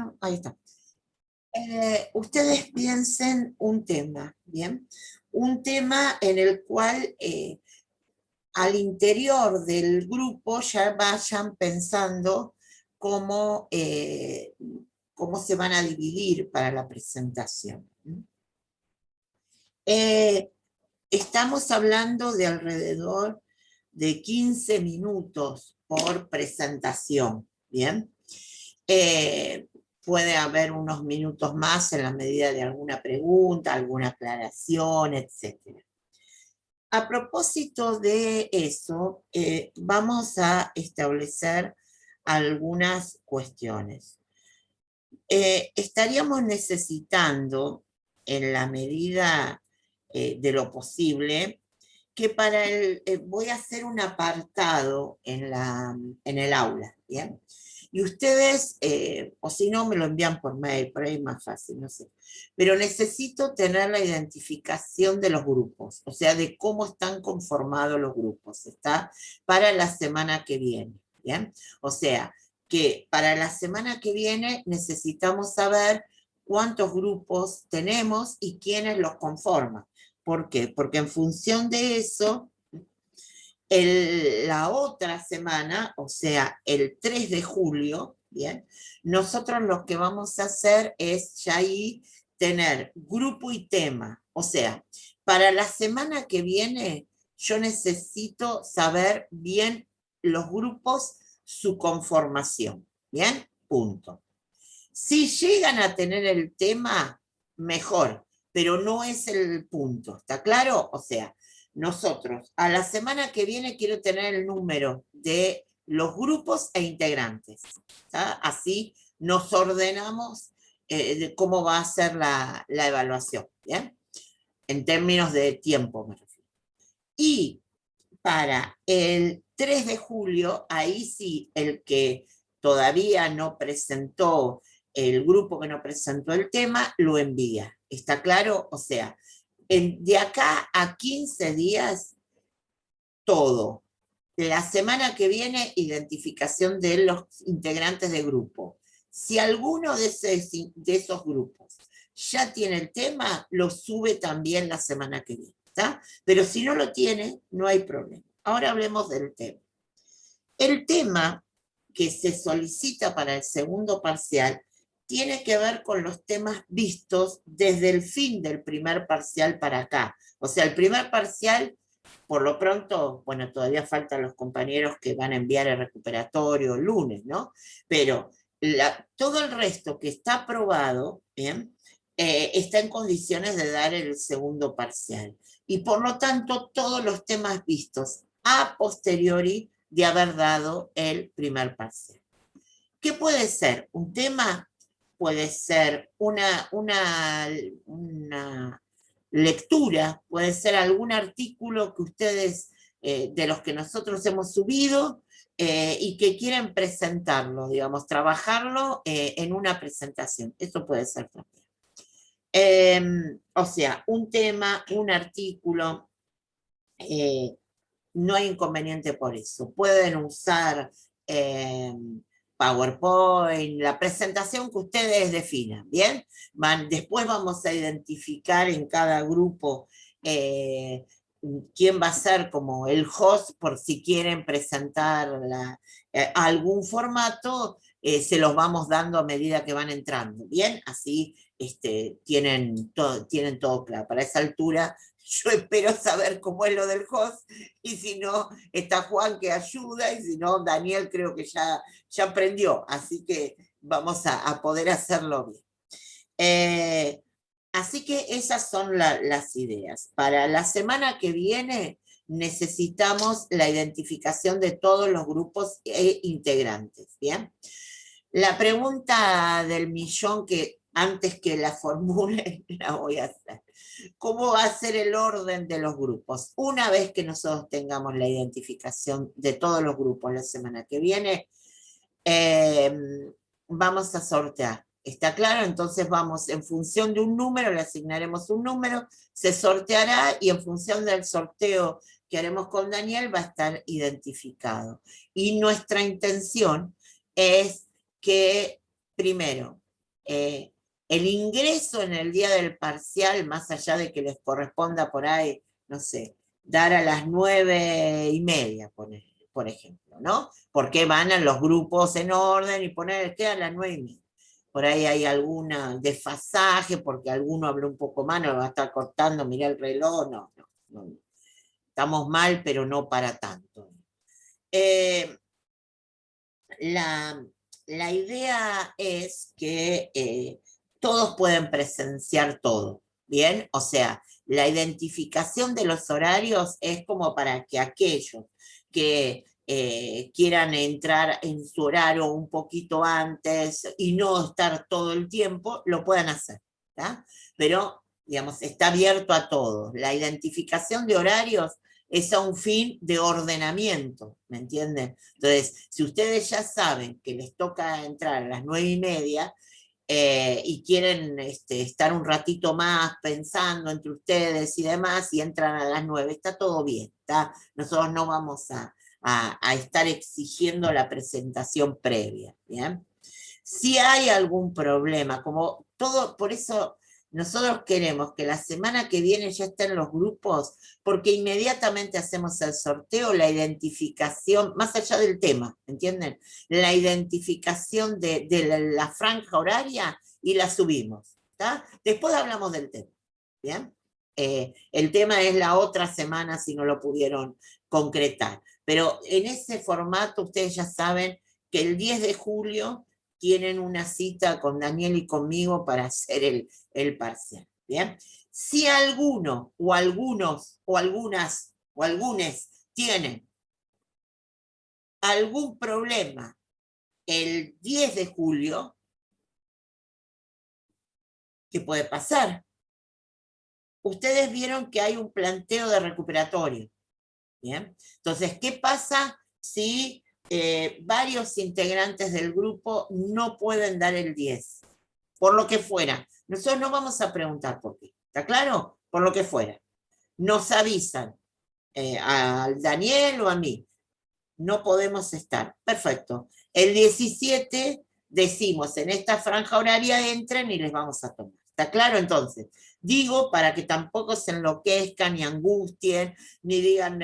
no, ahí está. Ustedes piensen un tema, ¿bien? Un tema en el cual al interior del grupo ya vayan pensando cómo, cómo se van a dividir para la presentación. Estamos hablando de alrededor de 15 minutos por presentación, ¿bien? Puede haber unos minutos más en la medida de alguna pregunta, alguna aclaración, etc. A propósito de eso, vamos a establecer algunas cuestiones. Estaríamos necesitando, en la medida de lo posible, que para voy a hacer un apartado en el aula, ¿bien? Y ustedes, o si no, me lo envían por mail, por ahí es más fácil, no sé. Pero necesito tener la identificación de los grupos, o sea, de cómo están conformados los grupos, ¿está? Para la semana que viene, ¿bien? O sea, que para la semana que viene necesitamos saber cuántos grupos tenemos y quiénes los conforman. ¿Por qué? Porque en función de eso, la otra semana, o sea, el 3 de julio, ¿bien? Nosotros lo que vamos a hacer es ya ahí tener grupo y tema. O sea, para la semana que viene, yo necesito saber bien los grupos, su conformación. ¿Bien? Punto. Si llegan a tener el tema, mejor, pero no es el punto, ¿está claro? O sea, nosotros a la semana que viene quiero tener el número de los grupos e integrantes, ¿tá? Así nos ordenamos de cómo va a ser la evaluación, ¿bien? En términos de tiempo me refiero. Y para el 3 de julio, ahí sí, el que todavía no presentó, el grupo que no presentó el tema, lo envía. ¿Está claro? O sea, de acá a 15 días, todo. La semana que viene, identificación de los integrantes de grupo. Si alguno de esos grupos ya tiene el tema, lo sube también la semana que viene. ¿Está? Pero si no lo tiene, no hay problema. Ahora hablemos del tema. El tema que se solicita para el segundo parcial tiene que ver con los temas vistos desde el fin del primer parcial para acá. O sea, el primer parcial, por lo pronto, bueno, todavía faltan los compañeros que van a enviar el recuperatorio el lunes, ¿no? Pero todo el resto que está aprobado, ¿bien? Está en condiciones de dar el segundo parcial. Y por lo tanto, todos los temas vistos a posteriori de haber dado el primer parcial. ¿Qué puede ser? Un tema puede ser una lectura, puede ser algún artículo que ustedes, de los que nosotros hemos subido, y que quieren presentarlo, digamos, trabajarlo en una presentación. Eso puede ser también. O sea, un tema, un artículo, no hay inconveniente por eso. Pueden usar PowerPoint, la presentación que ustedes definan, ¿bien? Después vamos a identificar en cada grupo quién va a ser como el host por si quieren presentar algún formato, se los vamos dando a medida que van entrando, ¿bien? Así tienen todo claro. Para esa altura yo espero saber cómo es lo del host, y si no, está Juan que ayuda, y si no, Daniel creo que ya aprendió, así que vamos a poder hacerlo bien. Así que esas son las ideas. Para la semana que viene necesitamos la identificación de todos los grupos e integrantes, ¿bien? La pregunta del millón que antes que la formule la voy a hacer. ¿Cómo va a ser el orden de los grupos? Una vez que nosotros tengamos la identificación de todos los grupos la semana que viene, vamos a sortear. ¿Está claro? Entonces vamos, en función de un número, le asignaremos un número, se sorteará y en función del sorteo que haremos con Daniel va a estar identificado. Y nuestra intención es que, primero, el ingreso en el día del parcial, más allá de que les corresponda por ahí, no sé, dar a las 9:30, por ejemplo, ¿no? Porque van a los grupos en orden y poner que a las 9:30. Por ahí hay alguna desfasaje, porque alguno habló un poco más, no va a estar cortando, mira el reloj, no. Estamos mal, pero no para tanto. Eh, la idea es que todos pueden presenciar todo, ¿bien? O sea, la identificación de los horarios es como para que aquellos que quieran entrar en su horario un poquito antes y no estar todo el tiempo, lo puedan hacer, ¿tá? Pero, digamos, está abierto a todos. La identificación de horarios es a un fin de ordenamiento, ¿me entienden? Entonces, si ustedes ya saben que les toca entrar a las 9:30 y quieren estar un ratito más pensando entre ustedes y demás, y entran a las 9, está todo bien, ¿está? Nosotros no vamos a estar exigiendo la presentación previa, ¿bien? Si hay algún problema, como todo, por eso nosotros queremos que la semana que viene ya estén los grupos, porque inmediatamente hacemos el sorteo, la identificación, más allá del tema, ¿entienden? La identificación de la franja horaria y la subimos, ¿está? Después hablamos del tema, ¿bien? El tema es la otra semana si no lo pudieron concretar, pero en ese formato ustedes ya saben que el 10 de julio tienen una cita con Daniel y conmigo para hacer el parcial. ¿Bien? Si alguno o algunos o algunas o algunos tienen algún problema el 10 de julio, ¿qué puede pasar? Ustedes vieron que hay un planteo de recuperatorio. ¿Bien? Entonces, ¿qué pasa si varios integrantes del grupo no pueden dar el 10? Por lo que fuera. Nosotros no vamos a preguntar por qué. ¿Está claro? Por lo que fuera. Nos avisan a Daniel o a mí. No podemos estar. Perfecto. El 17 decimos, en esta franja horaria entren y les vamos a tomar. ¿Está claro entonces? Digo para que tampoco se enloquezcan ni angustien, ni digan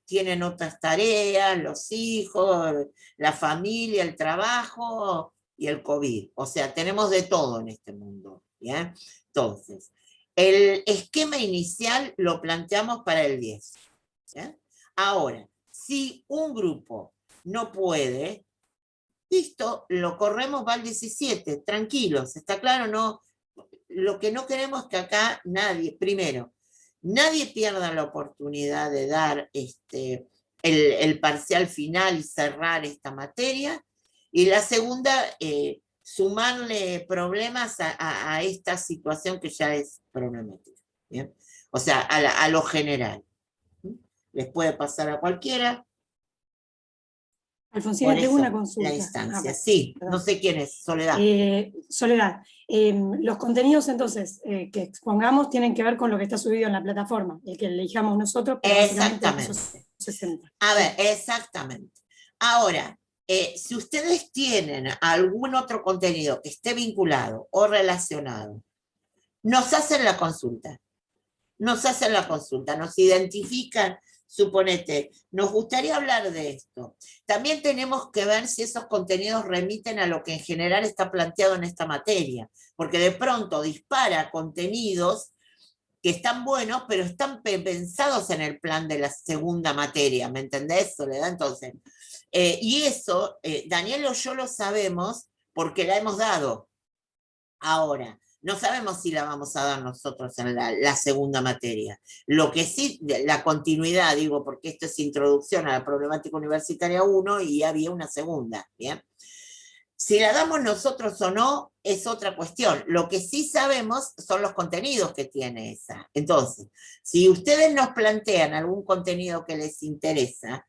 tienen otras tareas, los hijos, la familia, el trabajo y el COVID. O sea, tenemos de todo en este mundo. ¿Bien? Entonces, el esquema inicial lo planteamos para el 10. ¿Bien? Ahora, si un grupo no puede, listo, lo corremos, va al 17, tranquilos, ¿está claro? No, lo que no queremos es que acá nadie, primero, nadie pierda la oportunidad de dar el parcial final y cerrar esta materia, y la segunda, sumarle problemas a esta situación que ya es problemática. ¿Bien? O sea, a lo general. Les puede pasar a cualquiera. Alfonsina, Por tengo una eso, la consulta. instancia. Sí, no sé quién es, Soledad. Soledad, los contenidos entonces que expongamos tienen que ver con lo que está subido en la plataforma, el que elijamos nosotros, pero básicamente esos Exactamente. 60. A ver, exactamente. Ahora, si ustedes tienen algún otro contenido que esté vinculado o relacionado, nos hacen la consulta. Nos hacen la consulta, nos identifican, suponete, nos gustaría hablar de esto. También tenemos que ver si esos contenidos remiten a lo que en general está planteado en esta materia, porque de pronto dispara contenidos que están buenos, pero están pensados en el plan de la segunda materia, ¿me entendés, Soledad? Entonces, y eso, Daniel o yo lo sabemos porque la hemos dado. Ahora, no sabemos si la vamos a dar nosotros en la segunda materia. Lo que sí, la continuidad, digo, porque esto es introducción a la problemática universitaria 1 y había una segunda, ¿bien? Si la damos nosotros o no es otra cuestión. Lo que sí sabemos son los contenidos que tiene esa. Entonces, si ustedes nos plantean algún contenido que les interesa,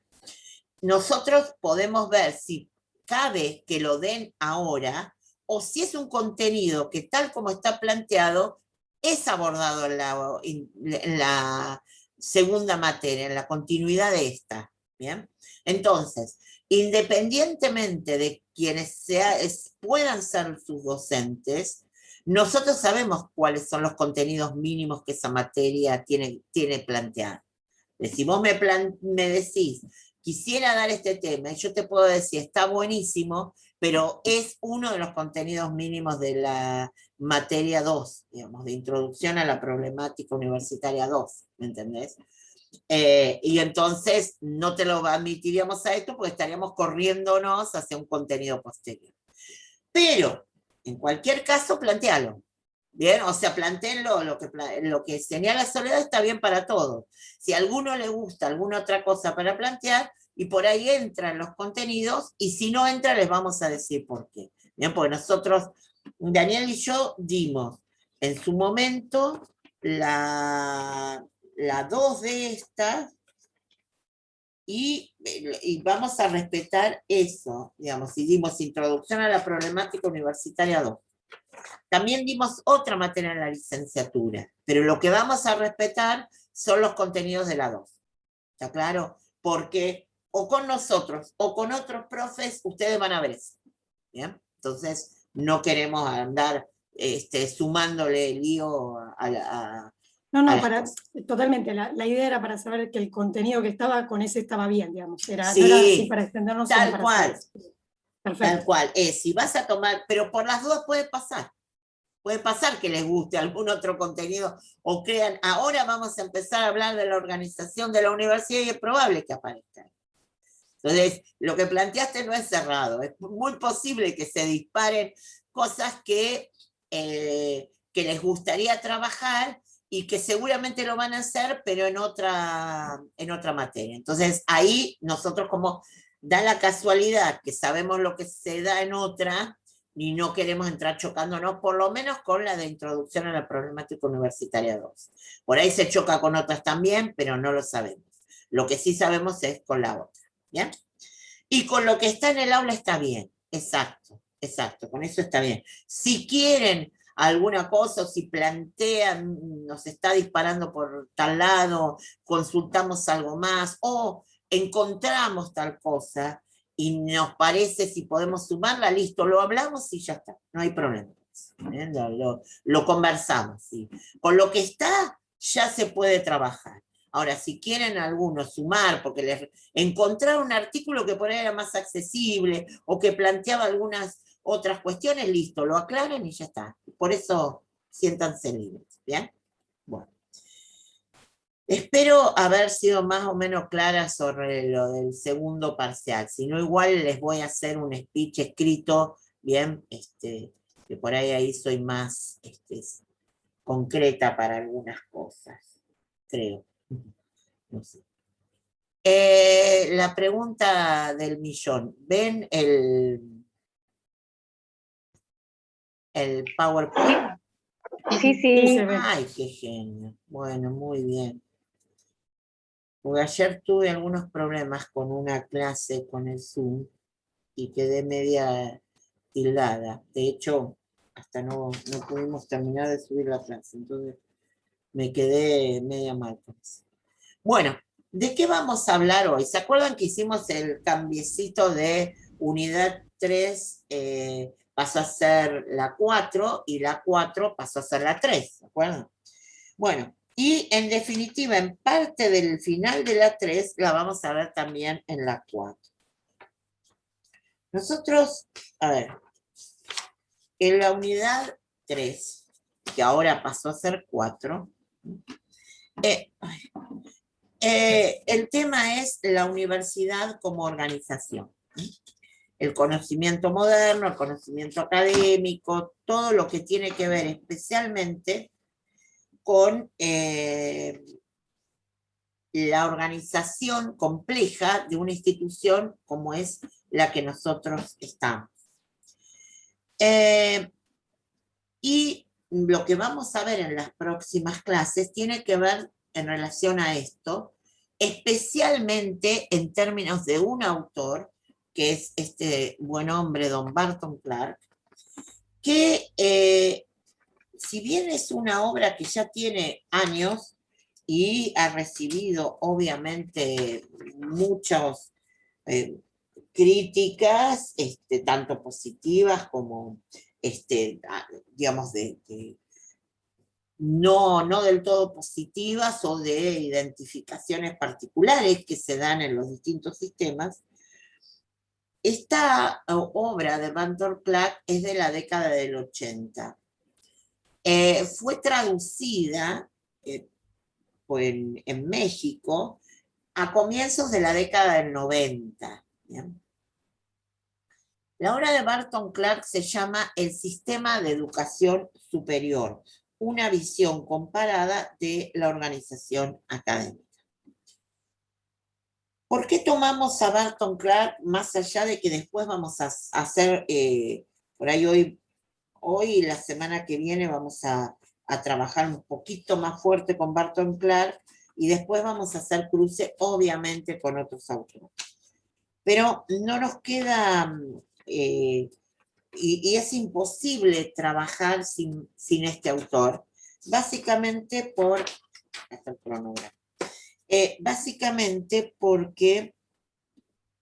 nosotros podemos ver si cabe que lo den ahora o si es un contenido que tal como está planteado es abordado en la segunda materia, en la continuidad de esta. ¿Bien? Entonces, independientemente de quienes puedan ser sus docentes, nosotros sabemos cuáles son los contenidos mínimos que esa materia tiene planteado. Si vos me decís, quisiera dar este tema, y yo te puedo decir, está buenísimo, pero es uno de los contenidos mínimos de la materia 2, digamos, de introducción a la problemática universitaria 2, ¿me entendés? Y entonces no te lo admitiríamos a esto porque estaríamos corriéndonos hacia un contenido posterior. Pero, en cualquier caso, plantealo. Bien, o sea, plantéenlo, lo que señala Soledad está bien para todos. Si a alguno le gusta alguna otra cosa para plantear, y por ahí entran los contenidos, y si no entra, les vamos a decir por qué. Bien, porque nosotros, Daniel y yo, dimos en su momento la 2 de estas, y vamos a respetar eso, digamos, si dimos introducción a la problemática universitaria 2. También dimos otra materia en la licenciatura, pero lo que vamos a respetar son los contenidos de la 2. ¿Está claro? Porque o con nosotros o con otros profes, ustedes van a ver eso. ¿Bien? Entonces, no queremos andar sumándole lío a No, totalmente. La idea era para saber que el contenido que estaba con ese estaba bien, digamos. Sí, no era así para extendernos. Tal cual. Perfecto. Tal cual. Si vas a tomar, pero por las dudas puede pasar. Puede pasar que les guste algún otro contenido o crean, ahora vamos a empezar a hablar de la organización de la universidad y es probable que aparezca. Entonces, lo que planteaste no es cerrado. Es muy posible que se disparen cosas que les gustaría trabajar y que seguramente lo van a hacer, pero en otra materia. Entonces, ahí nosotros como da la casualidad que sabemos lo que se da en otra y no queremos entrar chocándonos, por lo menos con la de introducción a la problemática universitaria 2. Por ahí se choca con otras también, pero no lo sabemos. Lo que sí sabemos es con la otra. ¿Bien? Y con lo que está en el aula está bien. Exacto, con eso está bien. Si quieren alguna cosa, o si plantean, nos está disparando por tal lado, consultamos algo más, o encontramos tal cosa, y nos parece si podemos sumarla, listo, lo hablamos y ya está, no hay problema. Lo conversamos, ¿sí? Con lo que está, ya se puede trabajar. Ahora, si quieren algunos sumar, porque les encontrar un artículo que por ahí era más accesible, o que planteaba algunas otras cuestiones, listo, lo aclaran y ya está. Por eso, siéntanse libres, ¿bien? Bueno. Espero haber sido más o menos clara sobre lo del segundo parcial. Si no, igual les voy a hacer un speech escrito, bien, que por ahí soy más concreta para algunas cosas, creo. No sé. La pregunta del millón. ¿Ven el PowerPoint? Sí. Ay, qué genio. Bueno, muy bien. Porque ayer tuve algunos problemas con una clase con el Zoom y quedé media tildada. De hecho, hasta no pudimos terminar de subir la clase. Entonces me quedé media mal con eso. Bueno, ¿de qué vamos a hablar hoy? ¿Se acuerdan que hicimos el cambiecito de unidad 3 pasó a ser la 4 y la 4 pasó a ser la 3? ¿Se acuerdan? Bueno, y en definitiva, en parte del final de la 3 la vamos a ver también en la 4. Nosotros, a ver, en la unidad 3, que ahora pasó a ser 4, el tema es la universidad como organización. El conocimiento moderno, el conocimiento académico, todo lo que tiene que ver especialmente con la organización compleja de una institución como es la que nosotros estamos. Y lo que vamos a ver en las próximas clases tiene que ver en relación a esto, especialmente en términos de un autor, que es este buen hombre, don Barton Clark, que si bien es una obra que ya tiene años y ha recibido obviamente muchos críticas, tanto positivas como, digamos, no del todo positivas o de identificaciones particulares que se dan en los distintos sistemas. Esta obra de Barton Clark es de la década del 80. Fue traducida en México a comienzos de la década del 90. ¿Bien? La obra de Barton Clark se llama El sistema de educación superior, una visión comparada de la organización académica. ¿Por qué tomamos a Barton Clark más allá de que después vamos a hacer, por ahí hoy y la semana que viene vamos a trabajar un poquito más fuerte con Barton Clark y después vamos a hacer cruce obviamente con otros autores? Pero no nos queda, y es imposible trabajar sin este autor, básicamente hasta el cronograma. Básicamente porque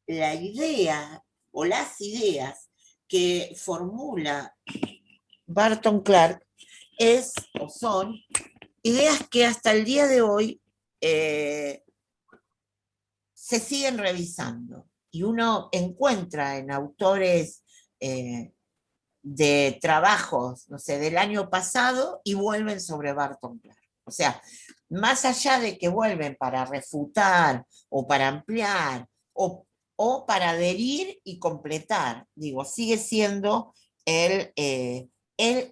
la idea o las ideas que formula Barton Clark son ideas que hasta el día de hoy se siguen revisando. Y uno encuentra en autores de trabajos, no sé, del año pasado y vuelven sobre Barton Clark. O sea, más allá de que vuelven para refutar o para ampliar o para adherir y completar, digo, sigue siendo el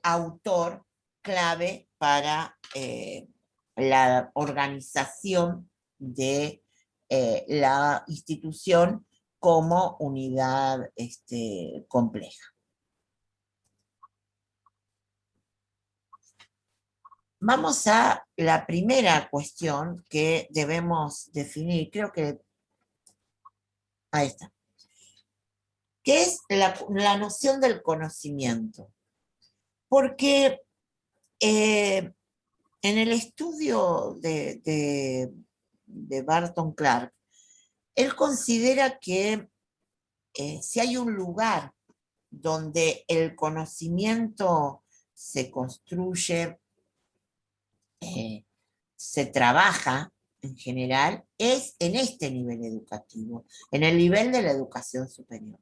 autor clave para la organización de la institución como unidad compleja. Vamos a la primera cuestión que debemos definir, creo que ahí está, que es la noción del conocimiento. Porque en el estudio de Barton Clark, él considera que si hay un lugar donde el conocimiento se construye, se trabaja en general, es en este nivel educativo, en el nivel de la educación superior.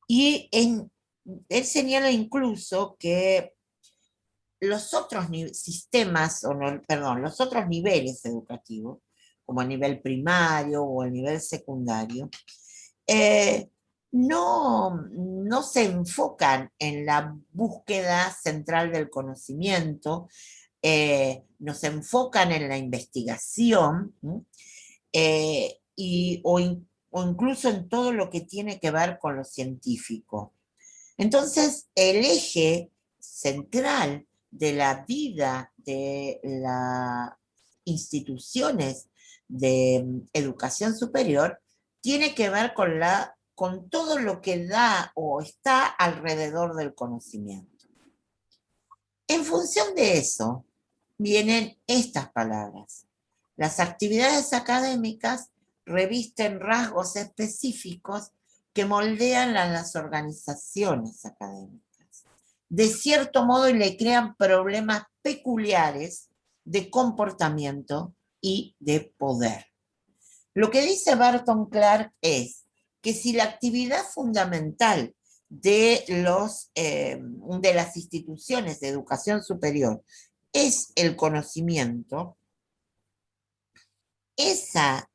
Y él señala incluso que los otros sistemas, los otros niveles educativos, como el nivel primario o el nivel secundario, no se enfocan en la búsqueda central del conocimiento, no se enfocan en la investigación, o incluso en todo lo que tiene que ver con lo científico. Entonces, el eje central de la vida de las instituciones de educación superior tiene que ver con todo lo que da o está alrededor del conocimiento. En función de eso, vienen estas palabras. Las actividades académicas revisten rasgos específicos que moldean a las organizaciones académicas. De cierto modo, le crean problemas peculiares de comportamiento y de poder. Lo que dice Barton Clark es que si la actividad fundamental de las instituciones de educación superior es el conocimiento, ese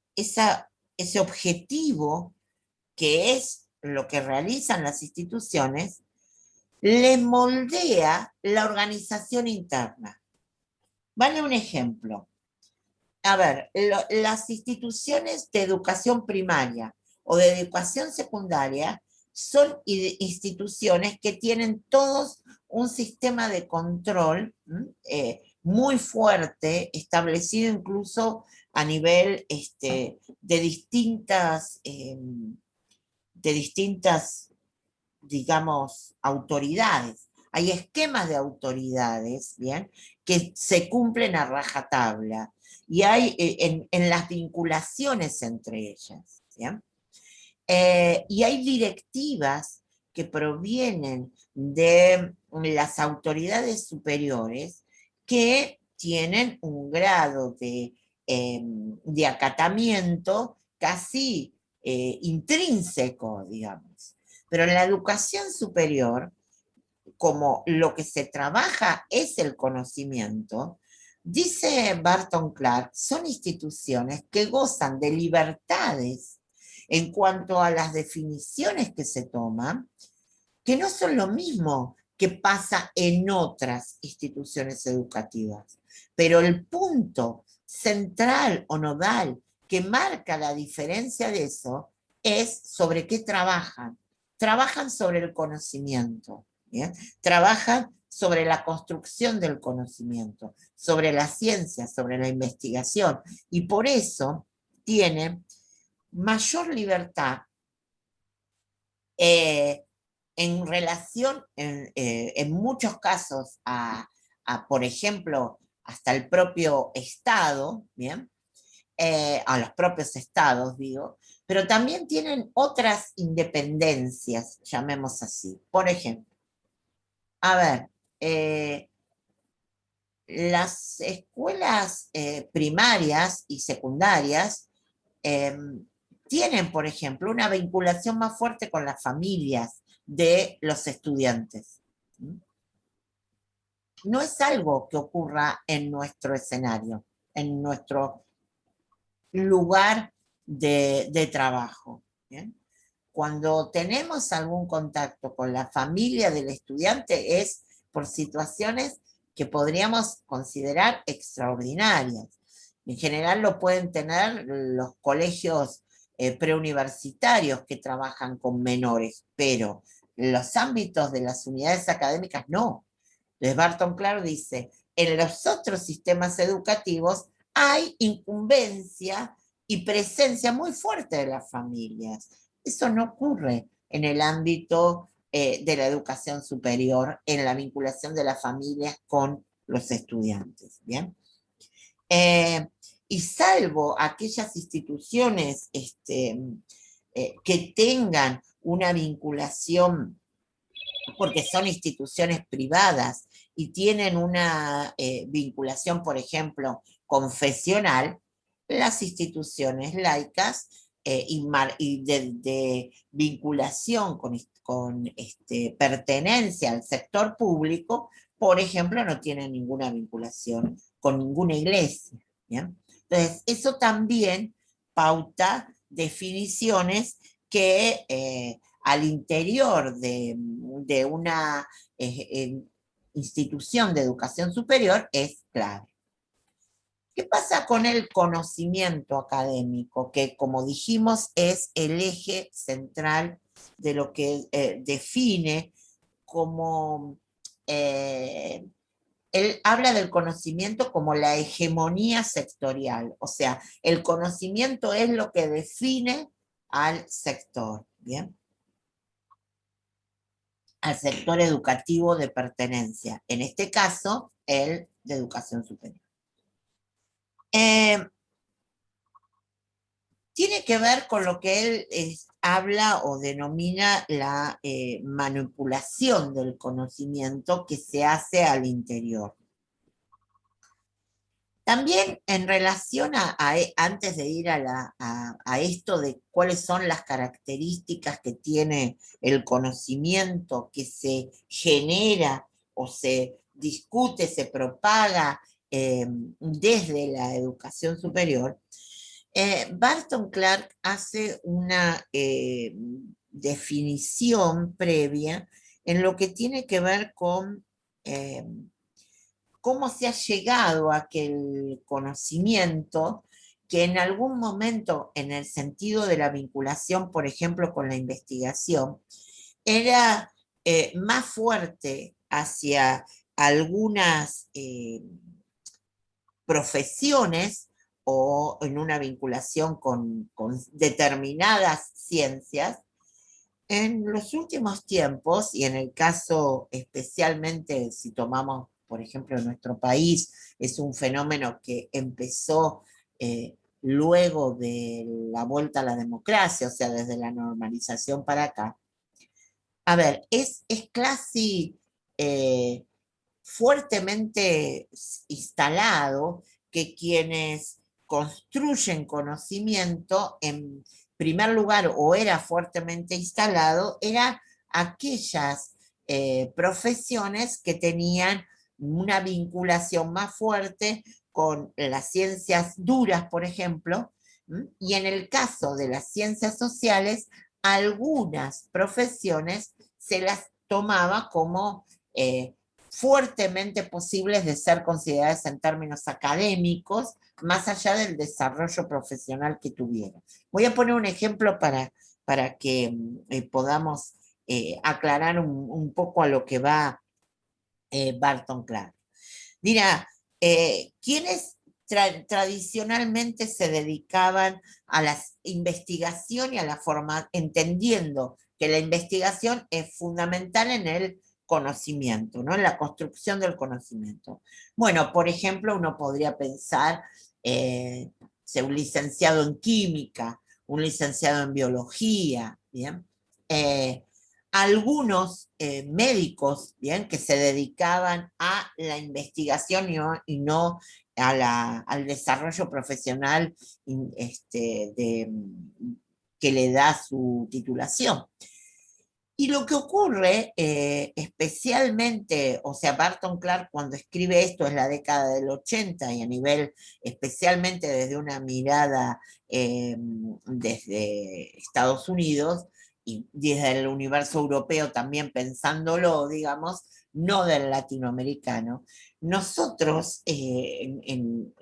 objetivo que es lo que realizan las instituciones, le moldea la organización interna. Vale un ejemplo. A ver, las instituciones de educación primaria o de educación secundaria son instituciones que tienen todos un sistema de control muy fuerte, establecido incluso a nivel de distintas, digamos, autoridades. Hay esquemas de autoridades, ¿bien?, que se cumplen a rajatabla, y hay en las vinculaciones entre ellas, ¿bien? Y hay directivas que provienen de las autoridades superiores que tienen un grado de acatamiento casi intrínseco, digamos. Pero en la educación superior, como lo que se trabaja es el conocimiento, dice Barton Clark, son instituciones que gozan de libertades en cuanto a las definiciones que se toman, que no son lo mismo que pasa en otras instituciones educativas. Pero el punto central o nodal que marca la diferencia de eso es sobre qué trabajan. Trabajan sobre el conocimiento, ¿bien? Trabajan sobre la construcción del conocimiento, sobre la ciencia, sobre la investigación, y por eso tienen mayor libertad en relación, en muchos casos, por ejemplo, hasta el propio Estado, ¿bien? A los propios estados, digo, pero también tienen otras independencias, llamemos así. Por ejemplo, a ver, las escuelas primarias y secundarias eh, tienen, por ejemplo, una vinculación más fuerte con las familias de los estudiantes. No es algo que ocurra en nuestro escenario, en nuestro lugar de trabajo. ¿Bien? Cuando tenemos algún contacto con la familia del estudiante es por situaciones que podríamos considerar extraordinarias. En general lo pueden tener los colegios preuniversitarios que trabajan con menores, pero los ámbitos de las unidades académicas no. Entonces Barton Clark dice, en los otros sistemas educativos hay incumbencia y presencia muy fuerte de las familias. Eso no ocurre en el ámbito de la educación superior, en la vinculación de las familias con los estudiantes. ¿Bien? Y salvo aquellas instituciones que tengan una vinculación, porque son instituciones privadas y tienen una vinculación, por ejemplo, confesional, las instituciones laicas y de vinculación con pertenencia al sector público, por ejemplo, no tienen ninguna vinculación con ninguna iglesia. ¿Bien? Entonces, eso también pauta definiciones que al interior de una institución de educación superior es clave. ¿Qué pasa con el conocimiento académico? Que, como dijimos, es el eje central de lo que define como... él habla del conocimiento como la hegemonía sectorial, o sea, el conocimiento es lo que define al sector, ¿bien? Al sector educativo de pertenencia, en este caso, el de educación superior. Tiene que ver con lo que él habla o denomina la manipulación del conocimiento que se hace al interior. También en relación antes de ir a esto de cuáles son las características que tiene el conocimiento que se genera o se discute, se propaga desde la educación superior, Barton Clark hace una definición previa en lo que tiene que ver con cómo se ha llegado a aquel conocimiento que en algún momento, en el sentido de la vinculación, por ejemplo, con la investigación, era más fuerte hacia algunas profesiones o en una vinculación con determinadas ciencias. En los últimos tiempos, y en el caso especialmente si tomamos, por ejemplo, nuestro país, es un fenómeno que empezó luego de la vuelta a la democracia, o sea, desde la normalización para acá, a ver, es casi fuertemente instalado que quienes construyen conocimiento, en primer lugar, o era fuertemente instalado, eran aquellas profesiones que tenían una vinculación más fuerte con las ciencias duras, por ejemplo, y en el caso de las ciencias sociales, algunas profesiones se las tomaba como fuertemente posibles de ser consideradas en términos académicos, más allá del desarrollo profesional que tuvieran. Voy a poner un ejemplo para que podamos aclarar un poco a lo que va Barton Clark. Dirá, ¿quiénes tradicionalmente se dedicaban a la investigación y a la forma, entendiendo que la investigación es fundamental en el conocimiento, ¿no? En la construcción del conocimiento? Bueno, por ejemplo, uno podría pensar un licenciado en química, un licenciado en biología, ¿bien? Algunos médicos, ¿bien? Que se dedicaban a la investigación y no al desarrollo profesional que le da su titulación. Y lo que ocurre, especialmente, o sea, Barton Clark cuando escribe esto es la década del 80 y a nivel, especialmente desde una mirada desde Estados Unidos y desde el universo europeo también pensándolo, digamos, no del latinoamericano, nosotros en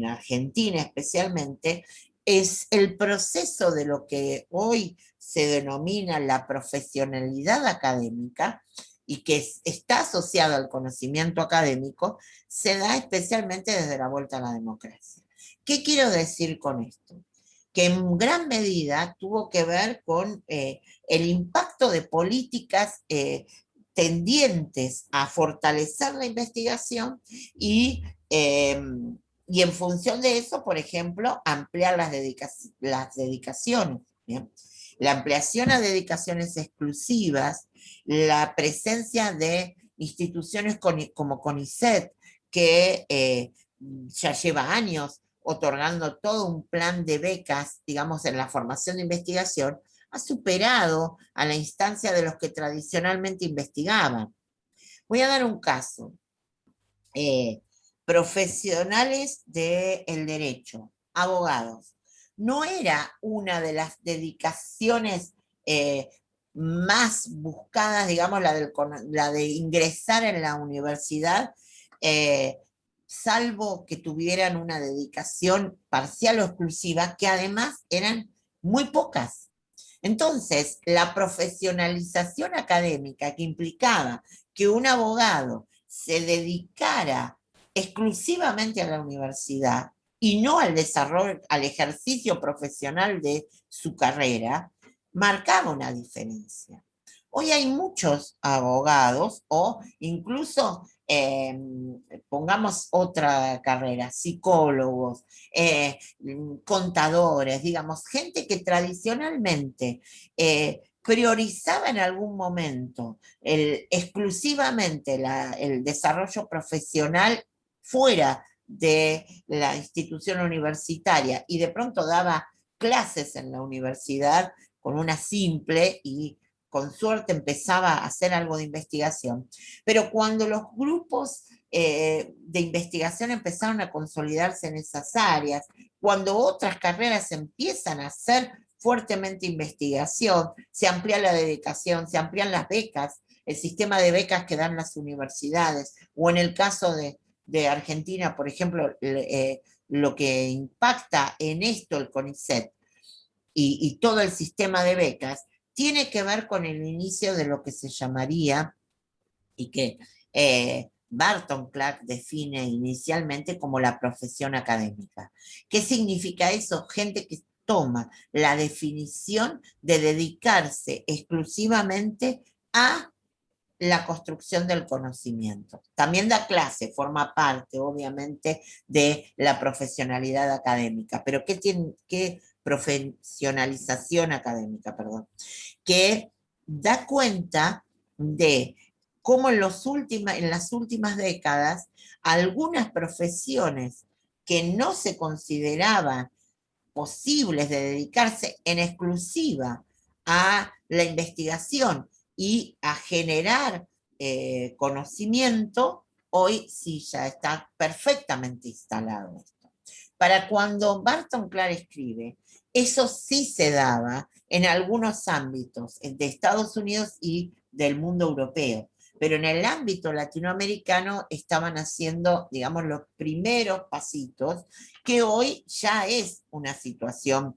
Argentina especialmente, es el proceso de lo que hoy se denomina la profesionalidad académica y que está asociado al conocimiento académico, se da especialmente desde la vuelta a la democracia. ¿Qué quiero decir con esto? Que en gran medida tuvo que ver con el impacto de políticas tendientes a fortalecer la investigación y en función de eso, por ejemplo, ampliar las dedicaciones. ¿Bien? La ampliación a dedicaciones exclusivas, la presencia de instituciones como CONICET, que ya lleva años otorgando todo un plan de becas, digamos, en la formación de investigación, ha superado a la instancia de los que tradicionalmente investigaban. Voy a dar un caso. Profesionales del derecho, abogados. No era una de las dedicaciones más buscadas, digamos, la de ingresar en la universidad, salvo que tuvieran una dedicación parcial o exclusiva, que además eran muy pocas. Entonces, la profesionalización académica que implicaba que un abogado se dedicara exclusivamente a la universidad y no al desarrollo, al ejercicio profesional de su carrera, marcaba una diferencia. Hoy hay muchos abogados o incluso, pongamos otra carrera, psicólogos, contadores, digamos, gente que tradicionalmente priorizaba en algún momento exclusivamente el desarrollo profesional fuera de la institución universitaria y de pronto daba clases en la universidad con una simple y con suerte empezaba a hacer algo de investigación. Pero cuando los grupos de investigación empezaron a consolidarse en esas áreas, cuando otras carreras empiezan a hacer fuertemente investigación, se amplía la dedicación, se amplían las becas, el sistema de becas que dan las universidades, o en el caso de Argentina, por ejemplo, lo que impacta en esto el CONICET y todo el sistema de becas, tiene que ver con el inicio de lo que se llamaría, y que Barton Clark define inicialmente como la profesión académica. ¿Qué significa eso? Gente que toma la definición de dedicarse exclusivamente a la construcción del conocimiento. También da clase, forma parte, obviamente, de la profesionalidad académica. Pero ¿qué profesionalización académica, perdón? Que da cuenta de cómo en las últimas décadas algunas profesiones que no se consideraban posibles de dedicarse en exclusiva a la investigación y a generar conocimiento, hoy sí ya está perfectamente instalado esto. Para cuando Barton Clark escribe, eso sí se daba en algunos ámbitos de Estados Unidos y del mundo europeo, pero en el ámbito latinoamericano estaban haciendo, digamos, los primeros pasitos, que hoy ya es una situación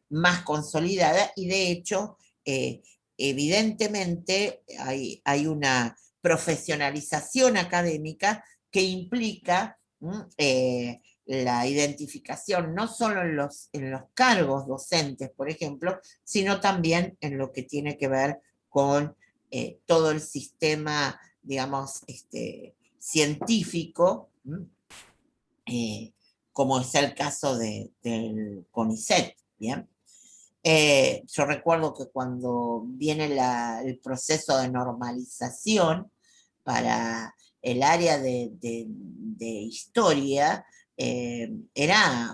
más consolidada y de hecho, evidentemente, hay una profesionalización académica que implica la identificación no solo en los cargos docentes, por ejemplo, sino también en lo que tiene que ver con todo el sistema, digamos, científico, como es el caso del CONICET, ¿bien? Yo recuerdo que cuando viene el proceso de normalización para el área de historia,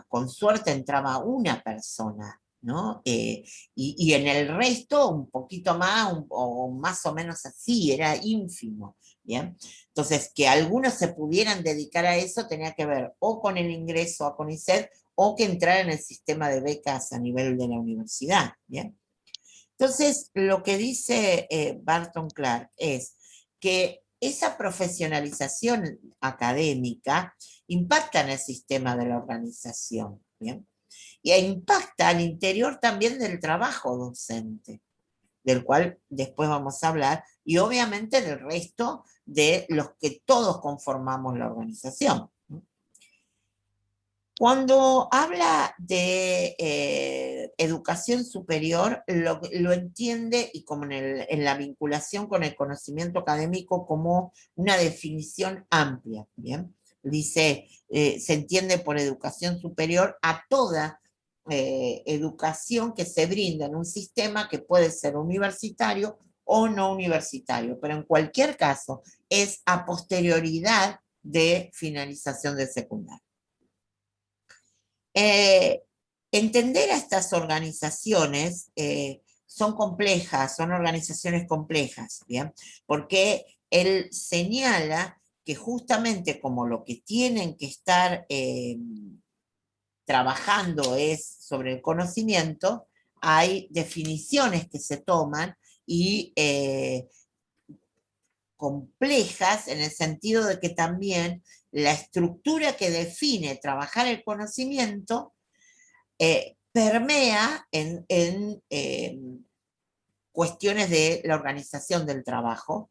con suerte entraba una persona, ¿no? Y en el resto un poquito más, o más o menos así, era ínfimo, ¿bien? Entonces, que algunos se pudieran dedicar a eso tenía que ver o con el ingreso a CONICET o que entrar en el sistema de becas a nivel de la universidad, ¿bien? Entonces, lo que dice Barton Clark es que esa profesionalización académica impacta en el sistema de la organización, ¿bien? Y impacta al interior también del trabajo docente, del cual después vamos a hablar, y obviamente del resto de los que todos conformamos la organización. Cuando habla de educación superior, lo entiende, y como en la vinculación con el conocimiento académico, como una definición amplia, ¿bien? Dice, se entiende por educación superior a toda educación que se brinda en un sistema que puede ser universitario o no universitario, pero en cualquier caso es a posterioridad de finalización del secundario. Entender a estas organizaciones son complejas, son organizaciones complejas, ¿bien? Porque él señala que justamente como lo que tienen que estar trabajando es sobre el conocimiento, hay definiciones que se toman y complejas en el sentido de que también la estructura que define trabajar el conocimiento permea en cuestiones de la organización del trabajo,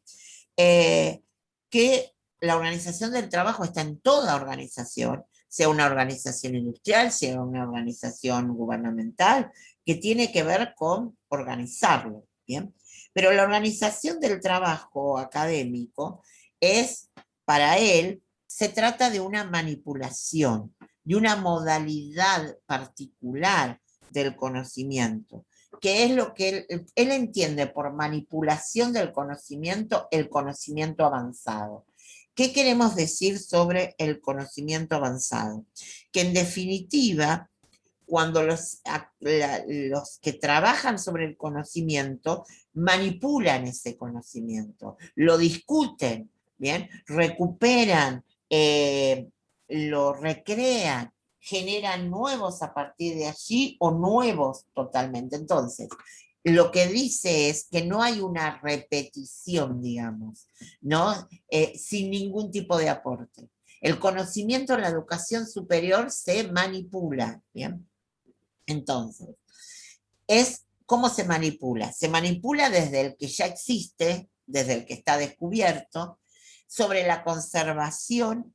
que la organización del trabajo está en toda organización, sea una organización industrial, sea una organización gubernamental, que tiene que ver con organizarlo, ¿bien? Pero la organización del trabajo académico es, para él, se trata de una manipulación, de una modalidad particular del conocimiento, que es lo que él entiende por manipulación del conocimiento, el conocimiento avanzado. ¿Qué queremos decir sobre el conocimiento avanzado? Que en definitiva, cuando los que trabajan sobre el conocimiento manipulan ese conocimiento, lo discuten, ¿bien? Recuperan, lo recrean, generan nuevos a partir de allí o nuevos totalmente. Entonces, lo que dice es que no hay una repetición, digamos, ¿no? Sin ningún tipo de aporte. El conocimiento en la educación superior se manipula, ¿bien? Entonces, ¿cómo se manipula? Se manipula desde el que ya existe, desde el que está descubierto, sobre la conservación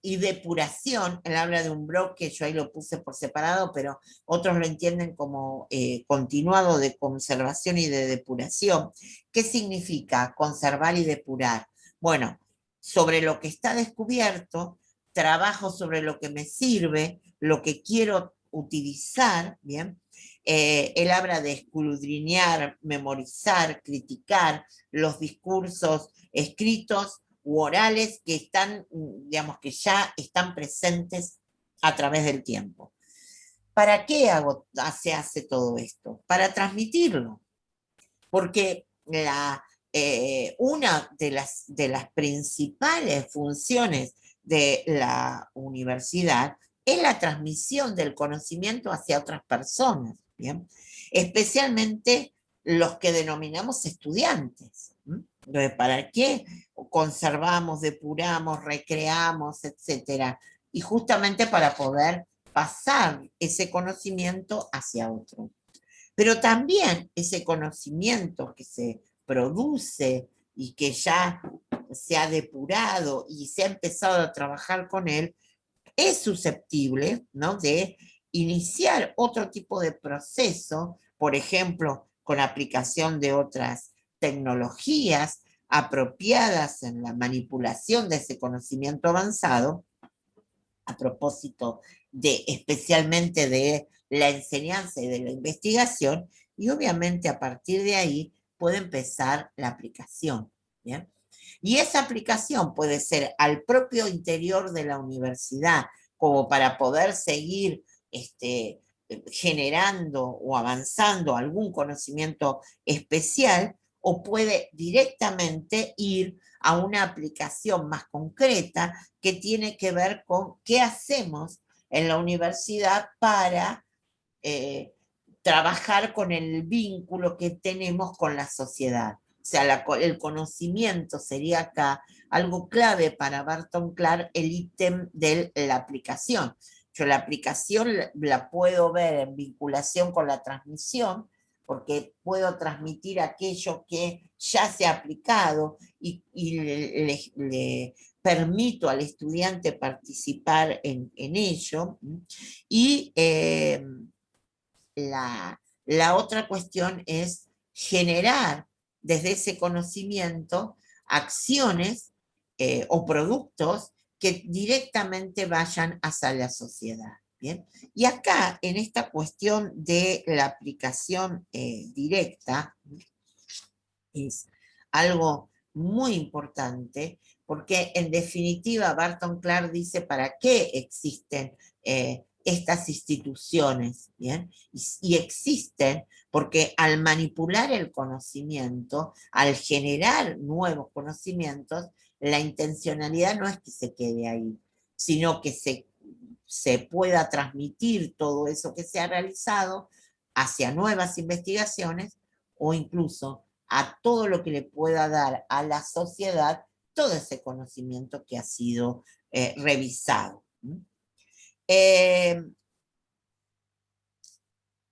y depuración. Él habla de un bloque, yo ahí lo puse por separado, pero otros lo entienden como continuado de conservación y de depuración. ¿Qué significa conservar y depurar? Bueno, sobre lo que está descubierto, trabajo sobre lo que me sirve, lo que quiero utilizar, ¿bien? Él habla de escudriñar, memorizar, criticar los discursos escritos u orales que están, digamos, que ya están presentes a través del tiempo. ¿Para qué se hace todo esto? Para transmitirlo, porque una de las principales funciones de la universidad es la transmisión del conocimiento hacia otras personas, ¿bien? Especialmente los que denominamos estudiantes. ¿Para qué conservamos, depuramos, recreamos, etcétera? Y justamente para poder pasar ese conocimiento hacia otro. Pero también ese conocimiento que se produce y que ya se ha depurado y se ha empezado a trabajar con él, es susceptible, ¿no?, de iniciar otro tipo de proceso, por ejemplo, con aplicación de otras tecnologías apropiadas en la manipulación de ese conocimiento avanzado, a propósito de especialmente de la enseñanza y de la investigación, y obviamente a partir de ahí puede empezar la aplicación, ¿bien? Y esa aplicación puede ser al propio interior de la universidad, como para poder seguir generando o avanzando algún conocimiento especial, o puede directamente ir a una aplicación más concreta que tiene que ver con qué hacemos en la universidad para trabajar con el vínculo que tenemos con la sociedad. O sea, el conocimiento sería acá algo clave para Barton Clark, el ítem de la aplicación. Yo la aplicación la puedo ver en vinculación con la transmisión, porque puedo transmitir aquello que ya se ha aplicado y le permito al estudiante participar en ello. Y la otra cuestión es generar desde ese conocimiento acciones o productos que directamente vayan hacia la sociedad. ¿Bien? Y acá, en esta cuestión de la aplicación directa, es algo muy importante, porque en definitiva Barton Clark dice para qué existen estas instituciones, ¿bien? Y existen porque al manipular el conocimiento, al generar nuevos conocimientos, la intencionalidad no es que se quede ahí, sino que se pueda transmitir todo eso que se ha realizado hacia nuevas investigaciones o incluso a todo lo que le pueda dar a la sociedad todo ese conocimiento que ha sido revisado.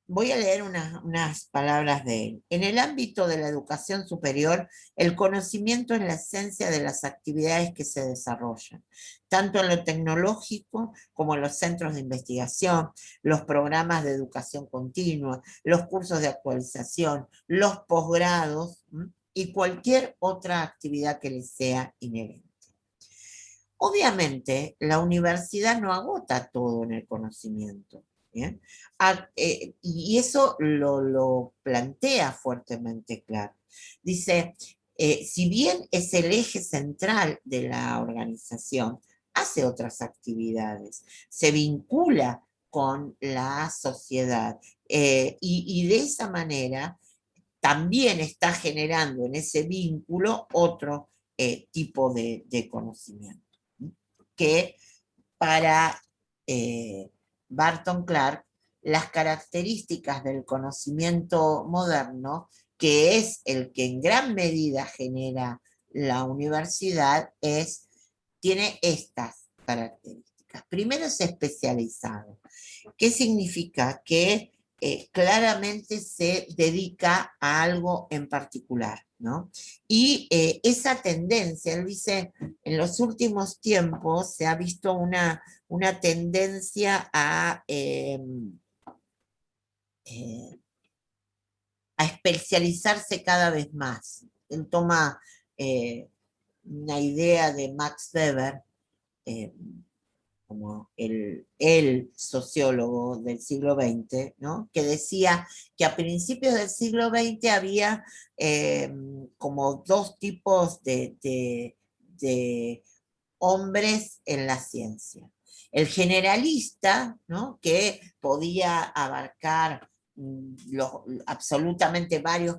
Voy a leer unas palabras de él. En el ámbito de la educación superior, el conocimiento es la esencia de las actividades que se desarrollan, tanto en lo tecnológico como en los centros de investigación, los programas de educación continua, los cursos de actualización, los posgrados y cualquier otra actividad que les sea inherente. Obviamente, la universidad no agota todo en el conocimiento. ¿Bien? Y eso lo plantea fuertemente Clark. Dice, si bien es el eje central de la organización, hace otras actividades, se vincula con la sociedad y de esa manera también está generando en ese vínculo otro tipo de conocimiento, que para Barton Clark, las características del conocimiento moderno, que es el que en gran medida genera la universidad, tiene estas características. Primero, es especializado. ¿Qué significa? Que claramente se dedica a algo en particular. ¿no? Y esa tendencia, él dice, en los últimos tiempos se ha visto una tendencia a especializarse cada vez más. Él toma una idea de Max Weber, eh, como el sociólogo del siglo XX, ¿no? Que decía que a principios del siglo XX había como dos tipos de hombres en la ciencia. El generalista, ¿no? Que podía abarcar absolutamente varios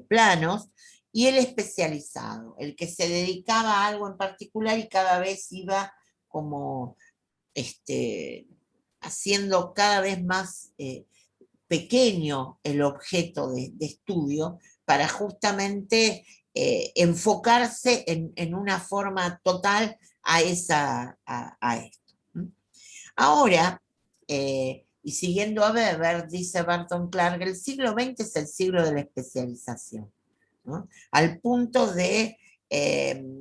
planos, y el especializado, el que se dedicaba a algo en particular y cada vez iba como haciendo cada vez más pequeño el objeto de estudio para justamente enfocarse en una forma total a esto. Ahora, y siguiendo a Weber, dice Barton Clark, el siglo XX es el siglo de la especialización, ¿no? Al punto de que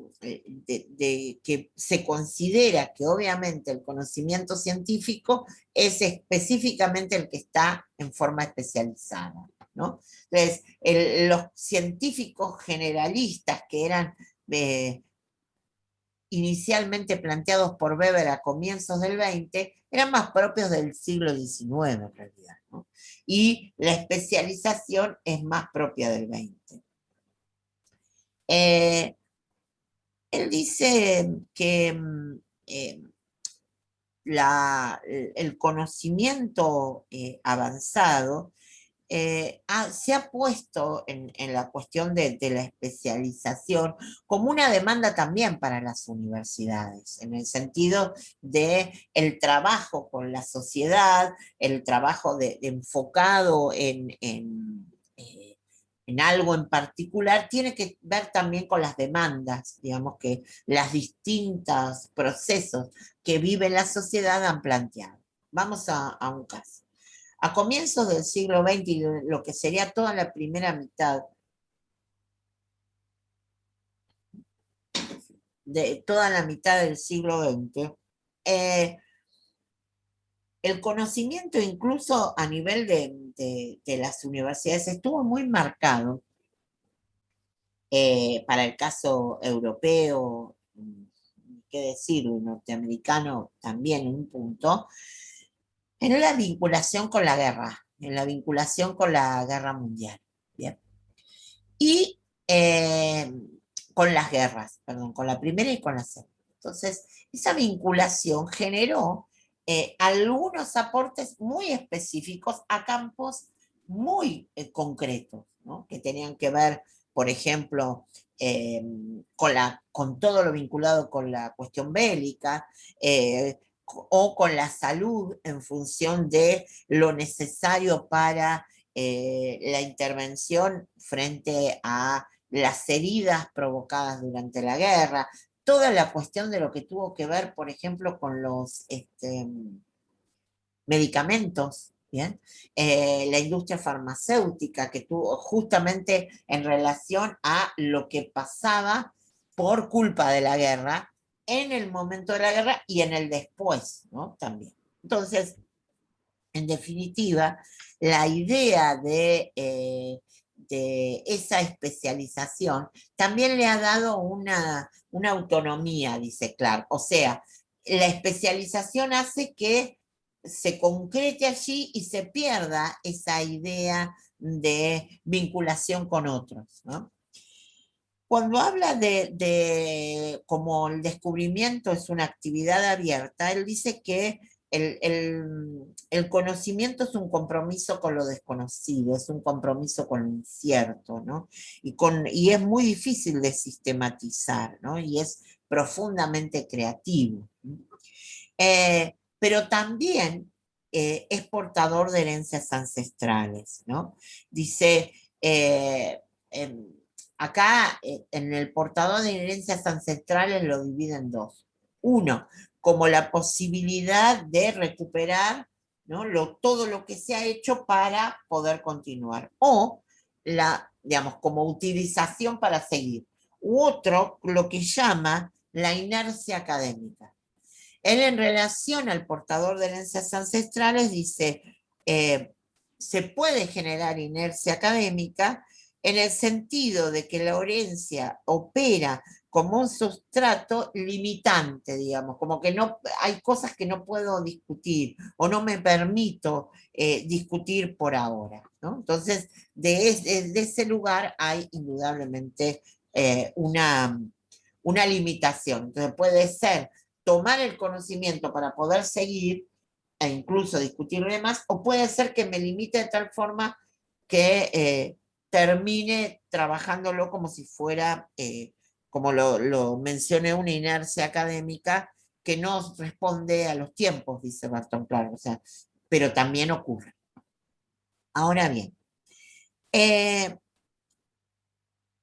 se considera que obviamente el conocimiento científico es específicamente el que está en forma especializada, ¿no? Entonces, los científicos generalistas que eran inicialmente planteados por Weber a comienzos del XX, eran más propios del siglo XIX en realidad, ¿no? Y la especialización es más propia del XX. Él dice que el conocimiento avanzado se ha puesto en la cuestión de la especialización como una demanda también para las universidades, en el sentido de el trabajo con la sociedad, el trabajo enfocado en algo en particular, tiene que ver también con las demandas, digamos, que los distintos procesos que vive la sociedad han planteado. Vamos a un caso. A comienzos del siglo XX y lo que sería toda la primera mitad del siglo XX, el conocimiento incluso a nivel de las universidades estuvo muy marcado, para el caso europeo, qué decir, norteamericano también en un punto, en la vinculación con la guerra, en la vinculación con la guerra mundial. ¿Bien? Y con las guerras, perdón, con la primera y con la segunda. Entonces, esa vinculación generó algunos aportes muy específicos a campos muy concretos, ¿no? Que tenían que ver, por ejemplo, con todo lo vinculado con la cuestión bélica, o con la salud en función de lo necesario para la intervención frente a las heridas provocadas durante la guerra, toda la cuestión de lo que tuvo que ver, por ejemplo, con los medicamentos, ¿bien? La industria farmacéutica que tuvo justamente en relación a lo que pasaba por culpa de la guerra, en el momento de la guerra y en el después, ¿no? También. Entonces, en definitiva, la idea de esa especialización también le ha dado una autonomía, dice Clark. O sea, la especialización hace que se concrete allí y se pierda esa idea de vinculación con otros, ¿no? Cuando habla como el descubrimiento es una actividad abierta, él dice que el conocimiento es un compromiso con lo desconocido, es un compromiso con lo incierto, ¿no? Y es muy difícil de sistematizar, ¿no? Y es profundamente creativo. Pero también es portador de herencias ancestrales, ¿no? Dice, acá en el portador de herencias ancestrales lo divide en dos. Uno, como la posibilidad de recuperar, ¿no? todo lo que se ha hecho para poder continuar. O digamos, como utilización para seguir. U otro, lo que llama la inercia académica. Él, en relación al portador de herencias ancestrales, dice, se puede generar inercia académica en el sentido de que la herencia opera como un sustrato limitante, digamos, como que no, hay cosas que no puedo discutir o no me permito discutir por ahora, ¿no? Entonces, de ese lugar hay indudablemente una limitación. Entonces, puede ser tomar el conocimiento para poder seguir e incluso discutir lo demás, o puede ser que me limite de tal forma que termine trabajándolo como si fuera, como lo mencioné, una inercia académica que no responde a los tiempos, dice Barton Clark, o sea, pero también ocurre. Ahora bien,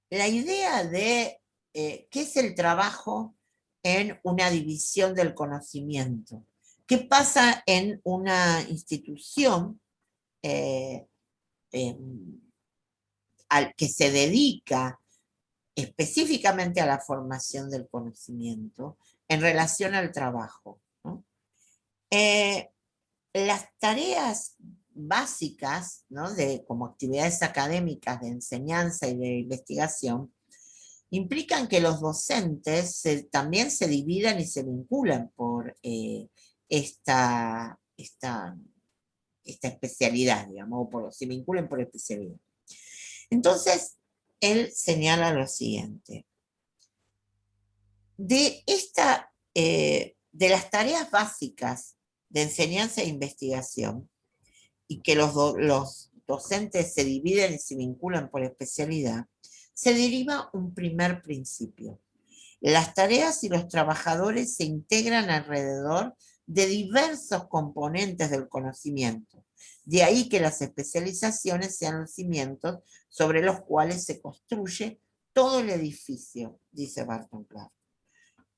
la idea de qué es el trabajo en una división del conocimiento. ¿Qué pasa en una institución al que se dedica específicamente a la formación del conocimiento en relación al trabajo, ¿no? Las tareas básicas, ¿no? Como actividades académicas de enseñanza y de investigación, implican que los docentes también se dividan y se vinculan por esta especialidad, digamos, o se vinculen por especialidad. Entonces, él señala lo siguiente. De las tareas básicas de enseñanza e investigación, y que los docentes se dividen y se vinculan por especialidad, se deriva un primer principio. Las tareas y los trabajadores se integran alrededor de diversos componentes del conocimiento. De ahí que las especializaciones sean los cimientos sobre los cuales se construye todo el edificio, dice Barton Clark.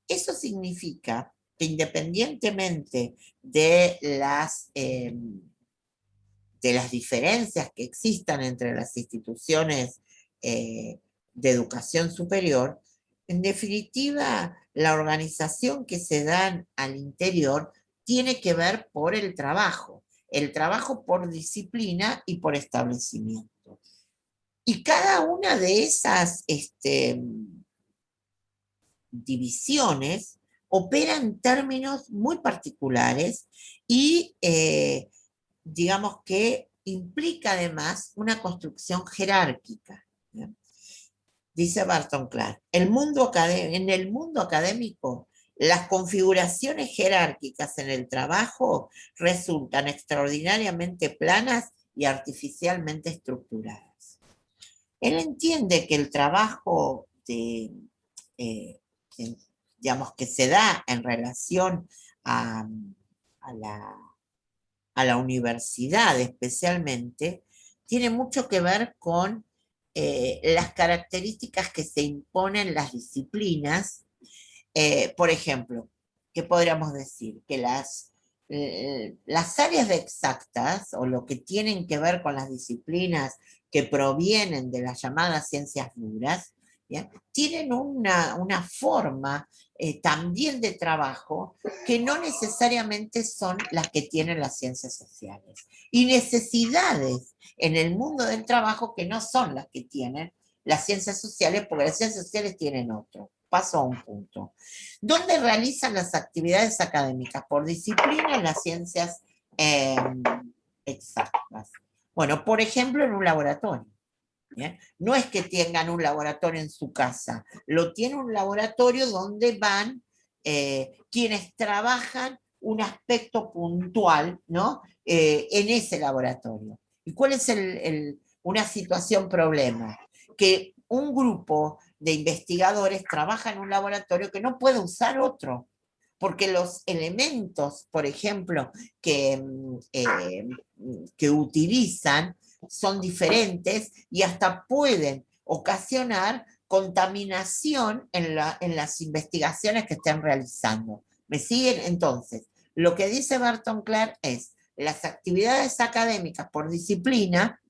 Eso significa que independientemente de las diferencias que existan entre las instituciones de educación superior, en definitiva, la organización que se da al interior tiene que ver por el trabajo por disciplina y por establecimiento. Y cada una de esas divisiones opera en términos muy particulares y digamos que implica además una construcción jerárquica. ¿Sí? Dice Barton Clark, en el mundo académico, las configuraciones jerárquicas en el trabajo resultan extraordinariamente planas y artificialmente estructuradas. Él entiende que el trabajo digamos, que se da en relación a la universidad especialmente, tiene mucho que ver con las características que se imponen las disciplinas. Por ejemplo, ¿qué podríamos decir? Que las áreas de exactas, o lo que tienen que ver con las disciplinas que provienen de las llamadas ciencias duras, ¿bien? Tienen una forma también de trabajo que no necesariamente son las que tienen las ciencias sociales. Y necesidades en el mundo del trabajo que no son las que tienen las ciencias sociales, porque las ciencias sociales tienen otro. Paso a un punto. ¿Dónde realizan las actividades académicas? Por disciplina en las ciencias exactas. Bueno, por ejemplo, en un laboratorio. ¿Bien? No es que tengan un laboratorio en su casa, lo tiene un laboratorio donde van quienes trabajan un aspecto puntual, ¿no? En ese laboratorio. ¿Y cuál es una situación problema? Que un grupo de investigadores trabaja en un laboratorio que no puede usar otro, porque los elementos, por ejemplo, que utilizan son diferentes y hasta pueden ocasionar contaminación en las investigaciones que estén realizando. ¿Me siguen? Entonces, lo que dice Barton Clark es las actividades académicas por disciplina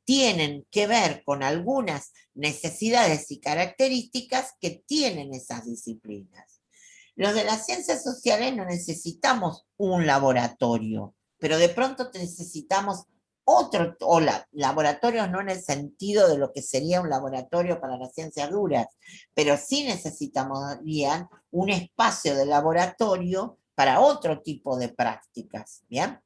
tienen que ver con algunas necesidades y características que tienen esas disciplinas. Los de las ciencias sociales no necesitamos un laboratorio, pero de pronto necesitamos otro, o laboratorios no en el sentido de lo que sería un laboratorio para las ciencias duras, pero sí necesitamos un espacio de laboratorio para otro tipo de prácticas, ¿bien?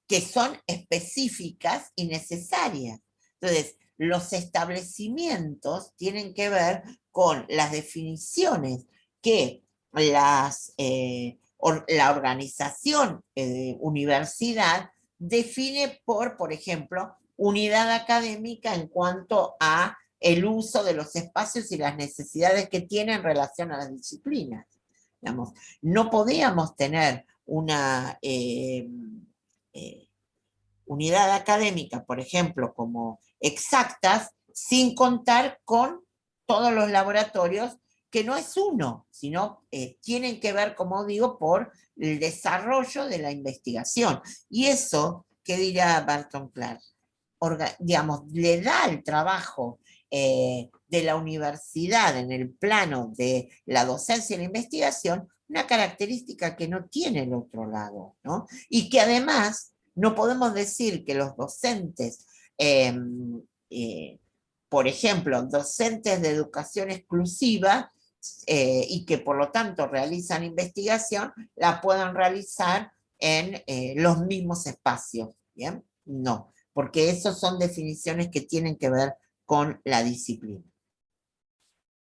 Que son específicas y necesarias. Entonces, los establecimientos tienen que ver con las definiciones que la organización universidad define por ejemplo, unidad académica en cuanto a el uso de los espacios y las necesidades que tiene en relación a las disciplinas. Digamos, no podíamos tener una unidad académica, por ejemplo, como exactas, sin contar con todos los laboratorios, que no es uno, sino tienen que ver, como digo, por el desarrollo de la investigación. Y eso, ¿qué dirá Barton Clark? Digamos, le da el trabajo de la universidad en el plano de la docencia y la investigación una característica que no tiene el otro lado, ¿no? Y que además no podemos decir que los docentes, por ejemplo, docentes de educación exclusiva, y que por lo tanto realizan investigación, la puedan realizar en los mismos espacios, ¿bien? No, porque esas son definiciones que tienen que ver con la disciplina.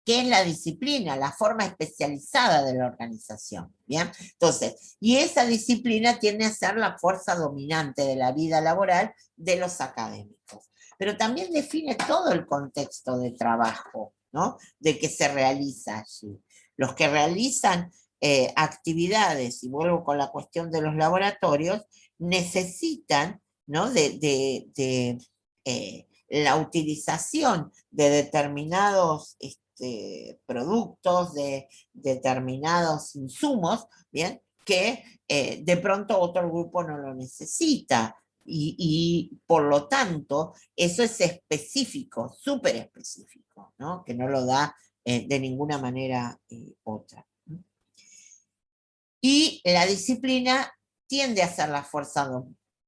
¿Qué es la disciplina? La forma especializada de la organización, ¿bien? Entonces, y esa disciplina tiende a ser la fuerza dominante de la vida laboral de los académicos. Pero también define todo el contexto de trabajo, ¿no? De que se realiza allí. Los que realizan actividades, y vuelvo con la cuestión de los laboratorios, necesitan, ¿no? La utilización de determinados productos, de determinados insumos, ¿bien? Que de pronto otro grupo no lo necesita. Y por lo tanto, eso es específico, súper específico, ¿no? Que no lo da de ninguna manera otra. Y la disciplina tiende a ser la fuerza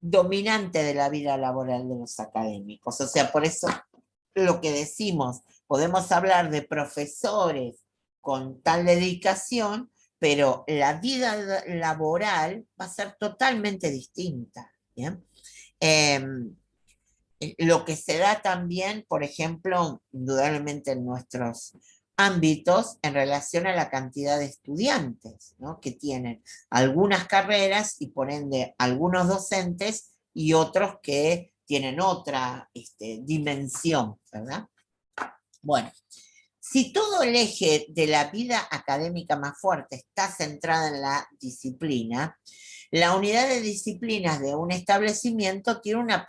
dominante de la vida laboral de los académicos. O sea, por eso lo que decimos, podemos hablar de profesores con tal dedicación, pero la vida laboral va a ser totalmente distinta, ¿bien? Lo que se da también, por ejemplo, indudablemente en nuestros ámbitos en relación a la cantidad de estudiantes, ¿no? Que tienen algunas carreras y por ende algunos docentes y otros que tienen otra dimensión, ¿verdad? Bueno, si todo el eje de la vida académica más fuerte está centrada en la disciplina, la unidad de disciplinas de un establecimiento tiene una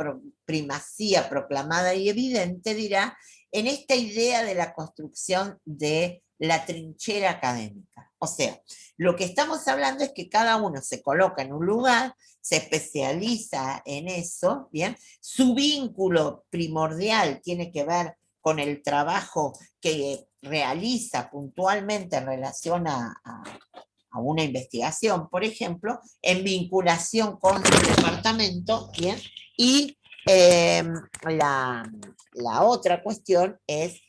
primacía proclamada y evidente, dirá, en esta idea de la construcción de la trinchera académica. O sea, lo que estamos hablando es que cada uno se coloca en un lugar, se especializa en eso, ¿bien? Su vínculo primordial tiene que ver con el trabajo que realiza puntualmente en relación a una investigación, por ejemplo, en vinculación con su departamento, ¿bien? Y la otra cuestión es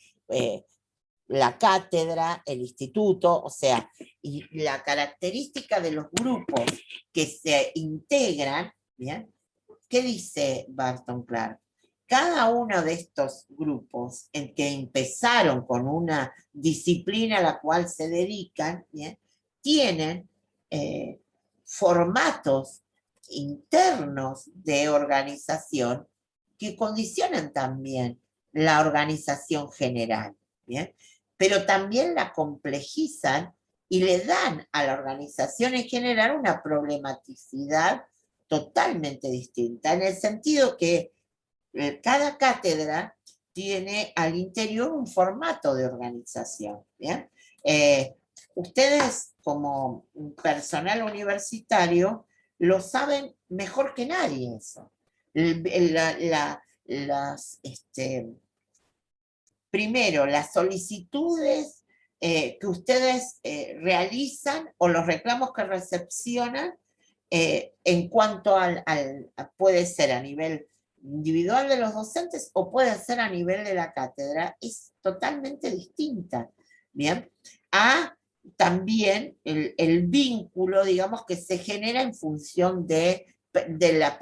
la cátedra, el instituto, o sea, y la característica de los grupos que se integran, ¿bien? ¿Qué dice Barton Clark? Cada uno de estos grupos en que empezaron con una disciplina a la cual se dedican, ¿bien? Tienen formatos internos de organización que condicionan también la organización general, ¿bien? Pero también la complejizan y le dan a la organización en general una problematicidad totalmente distinta, en el sentido que cada cátedra tiene al interior un formato de organización, ¿bien? Ustedes como personal universitario lo saben mejor que nadie eso. primero, las solicitudes que ustedes realizan o los reclamos que recepcionan en cuanto puede ser a nivel individual de los docentes o puede ser a nivel de la cátedra, es totalmente distinta, ¿bien? También el vínculo, digamos, que se genera en función de la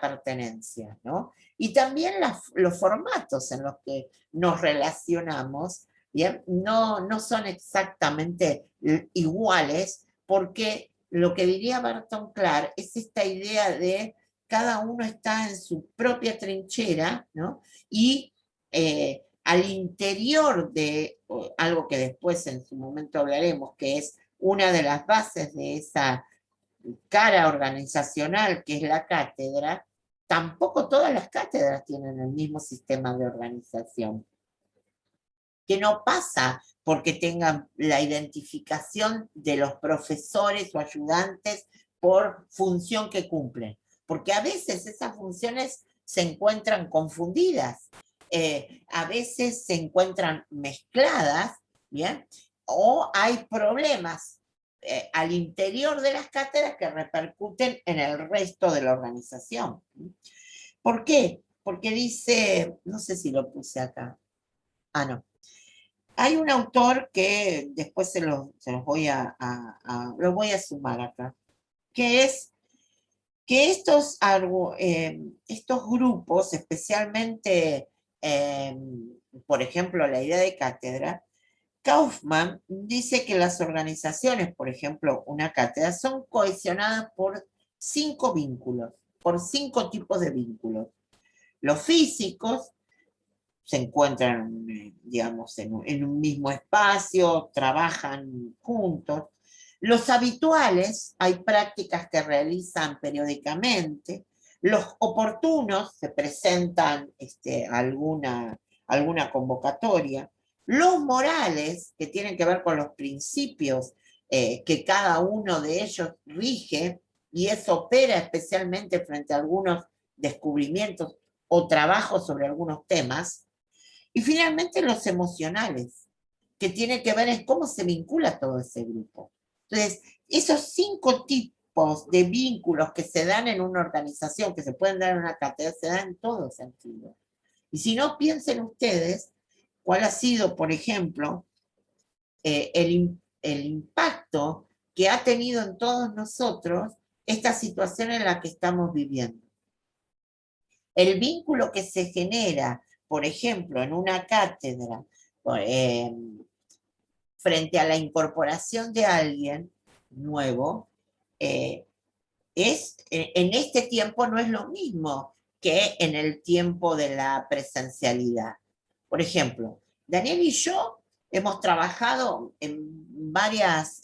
pertenencia, ¿no? Y también los formatos en los que nos relacionamos, ¿bien? No son exactamente iguales, porque lo que diría Barton Clark es esta idea de cada uno está en su propia trinchera, ¿no? Y al interior de algo que después en su momento hablaremos, que es una de las bases de esa cara organizacional que es la cátedra, tampoco todas las cátedras tienen el mismo sistema de organización, que no pasa porque tengan la identificación de los profesores o ayudantes por función que cumplen, porque a veces esas funciones se encuentran confundidas, a veces se encuentran mezcladas, ¿bien? O hay problemas al interior de las cátedras que repercuten en el resto de la organización. ¿Por qué? Porque dice, no sé si lo puse acá, no. Hay un autor que después se los voy lo voy a sumar acá, que es que estos grupos, especialmente, por ejemplo, la idea de cátedra, Kaufman dice que las organizaciones, por ejemplo, una cátedra, son cohesionadas por 5 vínculos, por 5 tipos de vínculos. Los físicos se encuentran, digamos, en un mismo espacio, trabajan juntos. Los habituales, hay prácticas que realizan periódicamente. Los oportunos, se presentan alguna convocatoria. Los morales, que tienen que ver con los principios que cada uno de ellos rige, y eso opera especialmente frente a algunos descubrimientos o trabajos sobre algunos temas. Y finalmente los emocionales, que tiene que ver en cómo se vincula todo ese grupo. Entonces, esos 5 tipos de vínculos que se dan en una organización, que se pueden dar en una cátedra, se dan en todo sentido. Y si no, piensen ustedes cuál ha sido, por ejemplo, el impacto que ha tenido en todos nosotros esta situación en la que estamos viviendo. El vínculo que se genera, por ejemplo, en una cátedra, frente a la incorporación de alguien nuevo, en este tiempo no es lo mismo que en el tiempo de la presencialidad. Por ejemplo, Daniel y yo hemos trabajado en varias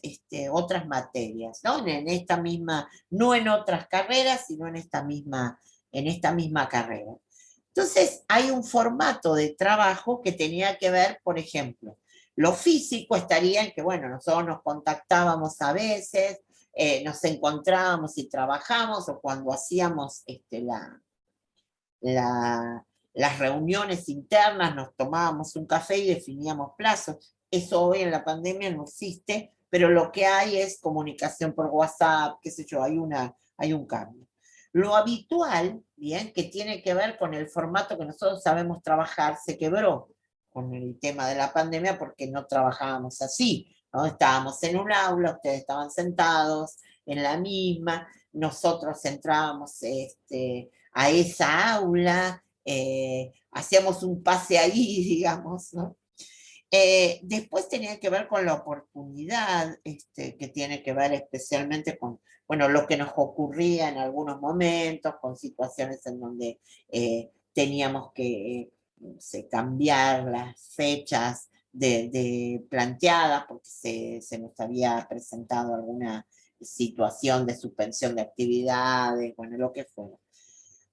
otras materias, ¿no? En esta misma, no en otras carreras, sino en esta misma carrera. Entonces, hay un formato de trabajo que tenía que ver, por ejemplo, lo físico estaría en que, bueno, nosotros nos contactábamos a veces, nos encontrábamos y trabajamos, o cuando hacíamos las reuniones internas, nos tomábamos un café y definíamos plazos. Eso hoy en la pandemia no existe, pero lo que hay es comunicación por WhatsApp, qué sé yo, hay un cambio. Lo habitual, bien, que tiene que ver con el formato que nosotros sabemos trabajar, se quebró con el tema de la pandemia porque no trabajábamos así, ¿no? Estábamos en un aula, ustedes estaban sentados en la misma, nosotros entrábamos a esa aula, hacíamos un pase ahí, digamos, ¿no? Después tenía que ver con la oportunidad, que tiene que ver especialmente con, bueno, lo que nos ocurría en algunos momentos, con situaciones en donde teníamos que cambiar las fechas planteadas porque se nos había presentado alguna situación de suspensión de actividades, bueno, lo que fuera.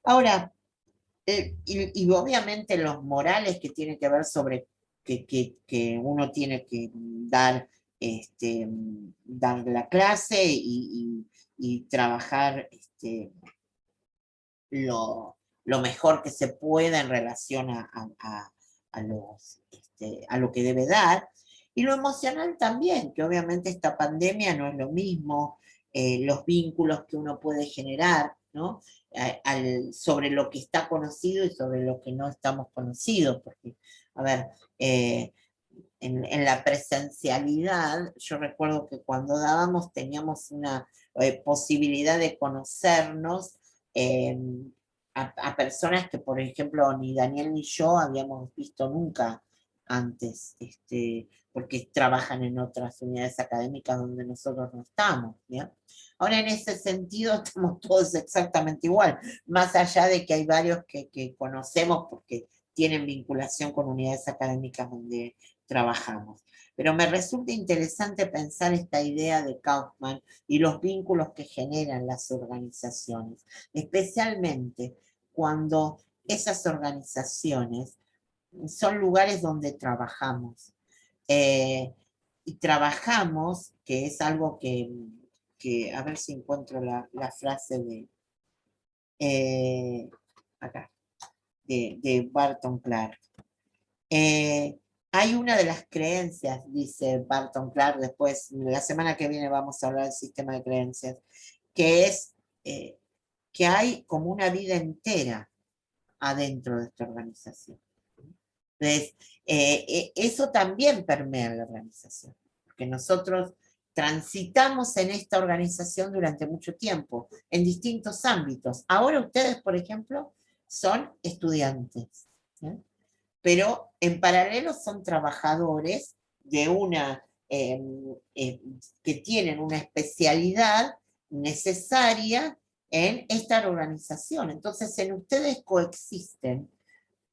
Ahora, y obviamente los morales que tienen que ver sobre que uno tiene que dar la clase y trabajar lo mejor que se pueda en relación a lo que debe dar. Y lo emocional también, que obviamente esta pandemia no es lo mismo, los vínculos que uno puede generar, ¿no? Sobre lo que está conocido y sobre lo que no estamos conocidos, porque, a ver, en la presencialidad, yo recuerdo que cuando dábamos teníamos una posibilidad de conocernos a personas que, por ejemplo, ni Daniel ni yo habíamos visto nunca antes, porque trabajan en otras unidades académicas donde nosotros no estamos, ¿ya? Ahora, en ese sentido, estamos todos exactamente igual, más allá de que hay varios que conocemos porque tienen vinculación con unidades académicas donde trabajamos. Pero me resulta interesante pensar esta idea de Kaufman y los vínculos que generan las organizaciones, especialmente cuando esas organizaciones son lugares donde trabajamos. Y trabajamos, que es algo que a ver si encuentro la frase acá, de Barton Clark. Hay una de las creencias, dice Barton Clark, después, la semana que viene vamos a hablar del sistema de creencias, que es que hay como una vida entera adentro de esta organización. Entonces, eso también permea la organización, porque nosotros transitamos en esta organización durante mucho tiempo, en distintos ámbitos. Ahora ustedes, por ejemplo, son estudiantes, ¿sí? Pero en paralelo son trabajadores de que tienen una especialidad necesaria en esta organización. Entonces, en ustedes coexisten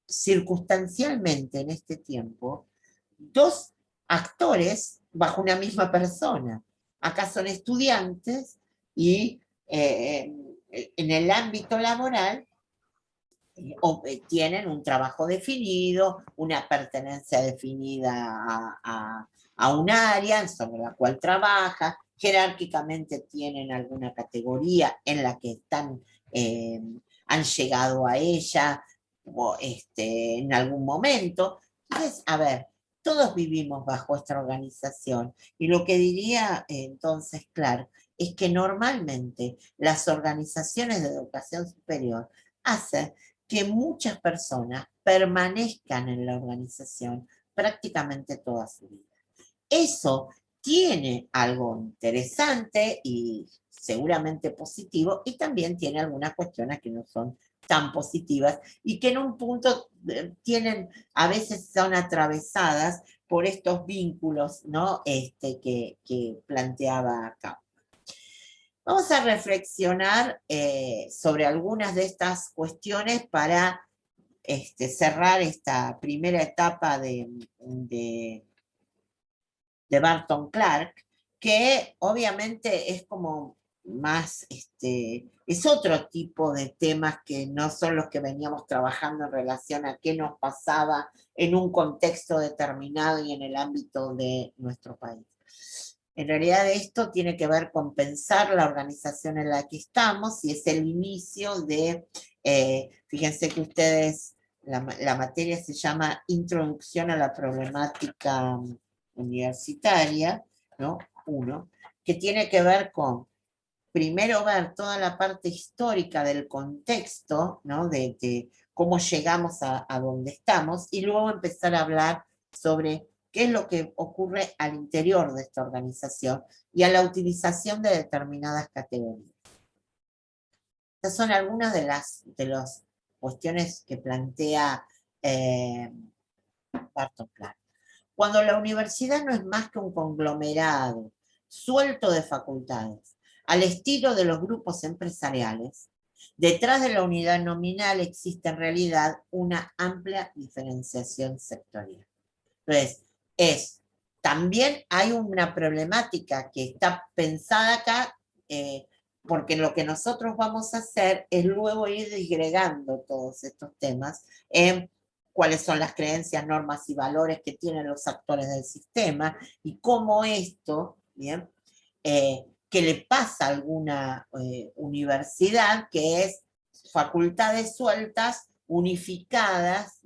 circunstancialmente en este tiempo dos actores bajo una misma persona. Acá son estudiantes y en el ámbito laboral tienen un trabajo definido, una pertenencia definida a un área sobre la cual trabaja, jerárquicamente tienen alguna categoría en la que han llegado a ella en algún momento. Entonces, a ver, todos vivimos bajo esta organización y lo que diría entonces Clark es que normalmente las organizaciones de educación superior hacen que muchas personas permanezcan en la organización prácticamente toda su vida. Eso tiene algo interesante y seguramente positivo, y también tiene algunas cuestiones que no son tan positivas y que en un punto a veces son atravesadas por estos vínculos, ¿no? Que planteaba acá. Vamos a reflexionar sobre algunas de estas cuestiones para cerrar esta primera etapa de Barton Clark, que obviamente es como más, es otro tipo de temas que no son los que veníamos trabajando en relación a qué nos pasaba en un contexto determinado y en el ámbito de nuestro país. En realidad esto tiene que ver con pensar la organización en la que estamos y es el inicio de, fíjense que ustedes, la materia se llama Introducción a la Problemática Universitaria, ¿no? Que tiene que ver con, primero ver toda la parte histórica del contexto, ¿no? De cómo llegamos a donde estamos, y luego empezar a hablar sobre qué es lo que ocurre al interior de esta organización y a la utilización de determinadas categorías. Estas son algunas de las cuestiones que plantea Barton Clark. Cuando la universidad no es más que un conglomerado suelto de facultades, al estilo de los grupos empresariales, detrás de la unidad nominal existe en realidad una amplia diferenciación sectorial. Entonces, también hay una problemática que está pensada acá, porque lo que nosotros vamos a hacer es luego ir disgregando todos estos temas en cuáles son las creencias, normas y valores que tienen los actores del sistema y cómo esto, ¿bien? Que le pasa a alguna universidad, que es facultades sueltas, unificadas,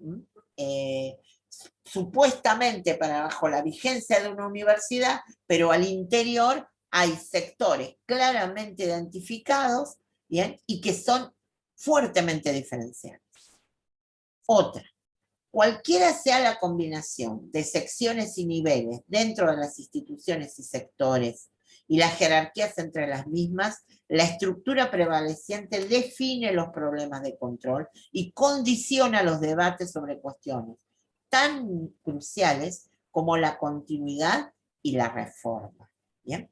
supuestamente bajo la vigencia de una universidad, pero al interior hay sectores claramente identificados, ¿bien? Y que son fuertemente diferenciados. Otra, cualquiera sea la combinación de secciones y niveles dentro de las instituciones y sectores y las jerarquías entre las mismas, la estructura prevaleciente define los problemas de control y condiciona los debates sobre cuestiones tan cruciales como la continuidad y la reforma. ¿Bien?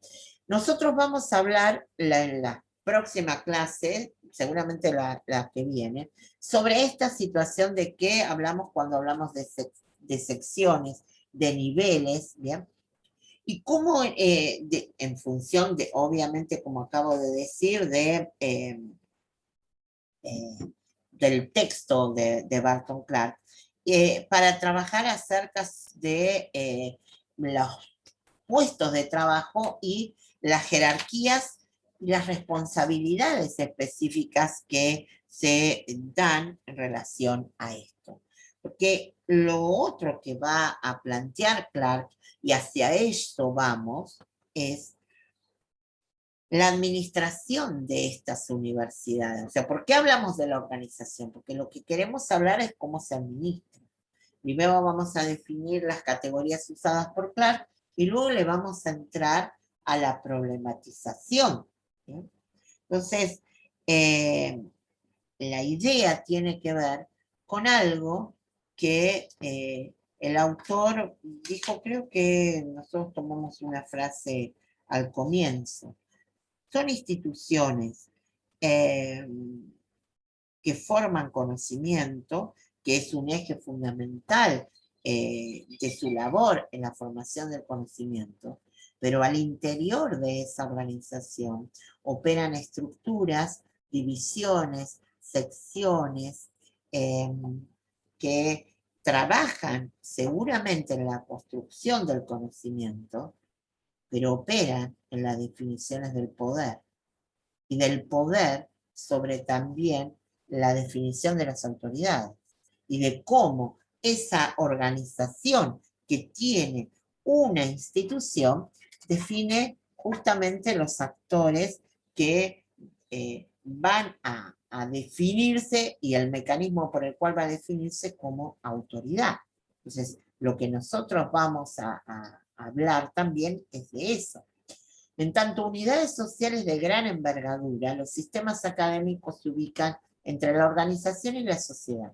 Nosotros vamos a hablar en la próxima clase, seguramente la que viene, sobre esta situación de que hablamos cuando hablamos de secciones, de niveles, ¿bien? Y cómo en función de, obviamente, como acabo de decir, del texto de Barton Clark, para trabajar acerca de los puestos de trabajo y las jerarquías y las responsabilidades específicas que se dan en relación a esto. Porque lo otro que va a plantear Clark, y hacia esto vamos, es la administración de estas universidades. O sea, ¿por qué hablamos de la organización? Porque lo que queremos hablar es cómo se administra. Primero vamos a definir las categorías usadas por Clark y luego le vamos a entrar a la problematización. ¿Sí? Entonces, la idea tiene que ver con algo que el autor dijo, creo que nosotros tomamos una frase al comienzo. Son instituciones que forman conocimiento, que es un eje fundamental de su labor en la formación del conocimiento, pero al interior de esa organización operan estructuras, divisiones, secciones que trabajan seguramente en la construcción del conocimiento, pero operan en las definiciones del poder, y del poder sobre también la definición de las autoridades, y de cómo esa organización que tiene una institución define justamente los actores que van a definirse y el mecanismo por el cual va a definirse como autoridad. Entonces, lo que nosotros vamos a hablar también es de eso. En tanto unidades sociales de gran envergadura, los sistemas académicos se ubican entre la organización y la sociedad.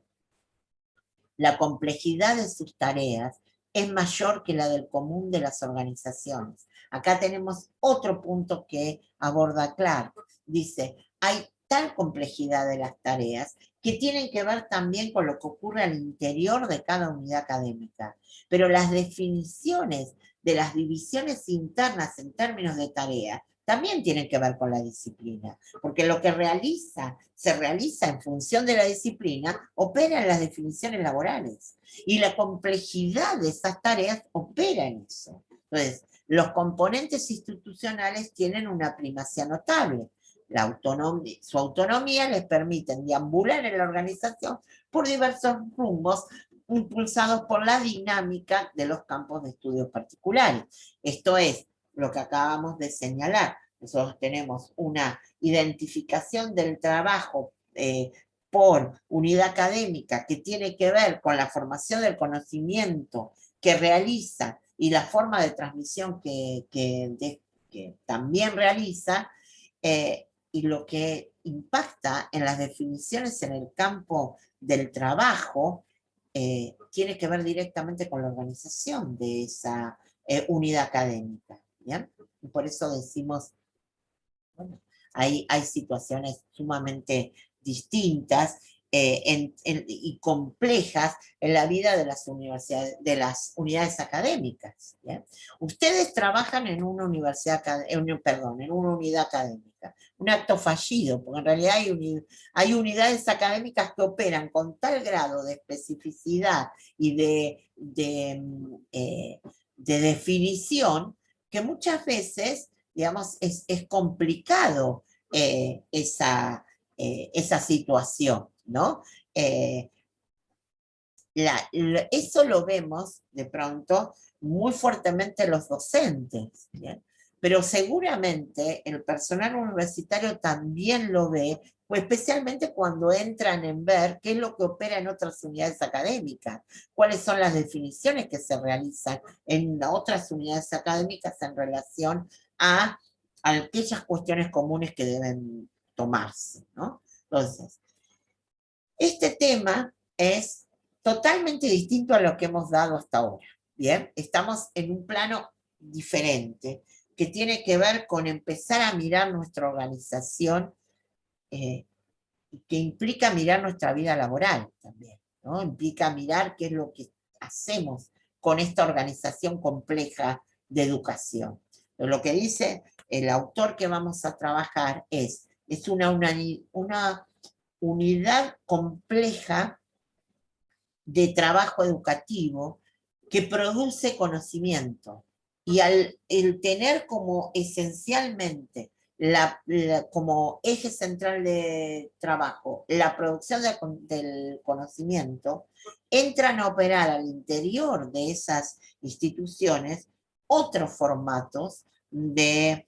La complejidad de sus tareas es mayor que la del común de las organizaciones. Acá tenemos otro punto que aborda Clark. Dice, hay tal complejidad de las tareas que tienen que ver también con lo que ocurre al interior de cada unidad académica. Pero las definiciones de las divisiones internas en términos de tarea también tienen que ver con la disciplina, porque lo que se realiza en función de la disciplina, opera en las definiciones laborales, y la complejidad de esas tareas opera en eso. Entonces, los componentes institucionales tienen una primacía notable. Su autonomía les permite deambular en la organización por diversos rumbos impulsados por la dinámica de los campos de estudios particulares. Esto es lo que acabamos de señalar. Nosotros tenemos una identificación del trabajo por unidad académica que tiene que ver con la formación del conocimiento que realiza y la forma de transmisión que también realiza, y lo que impacta en las definiciones en el campo del trabajo tiene que ver directamente con la organización de esa unidad académica. ¿Bien? Y por eso decimos, bueno, hay situaciones sumamente distintas y complejas en la vida de las universidades, de las unidades académicas. ¿Bien? Ustedes trabajan en una universidad, en una unidad académica. Un acto fallido, porque en realidad hay unidades académicas que operan con tal grado de especificidad y de definición que muchas veces, digamos, es complicado esa situación, ¿no? Eso lo vemos de pronto muy fuertemente los docentes, ¿bien? Pero seguramente el personal universitario también lo ve, pues especialmente cuando entran en ver qué es lo que opera en otras unidades académicas, cuáles son las definiciones que se realizan en otras unidades académicas en relación a aquellas cuestiones comunes que deben tomarse, ¿no? Entonces, este tema es totalmente distinto a lo que hemos dado hasta ahora, ¿bien? Estamos en un plano diferente, que tiene que ver con empezar a mirar nuestra organización, que implica mirar nuestra vida laboral también, ¿no? Implica mirar qué es lo que hacemos con esta organización compleja de educación. Pero lo que dice el autor que vamos a trabajar es una unidad compleja de trabajo educativo que produce conocimiento. Y el tener como esencialmente como eje central de trabajo la producción del conocimiento, entran a operar al interior de esas instituciones otros formatos de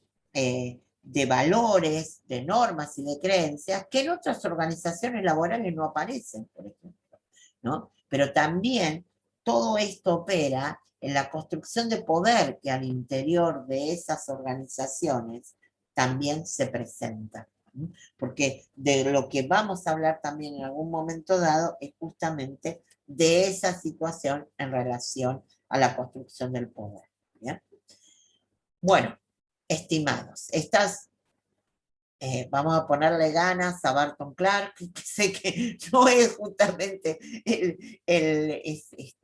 valores, de normas y de creencias que en otras organizaciones laborales no aparecen, por ejemplo, ¿no? Pero también todo esto opera en la construcción de poder que al interior de esas organizaciones también se presenta. Porque de lo que vamos a hablar también en algún momento dado es justamente de esa situación en relación a la construcción del poder. ¿Bien? Bueno, estimados, vamos a ponerle ganas a Barton Clark, que sé que no es justamente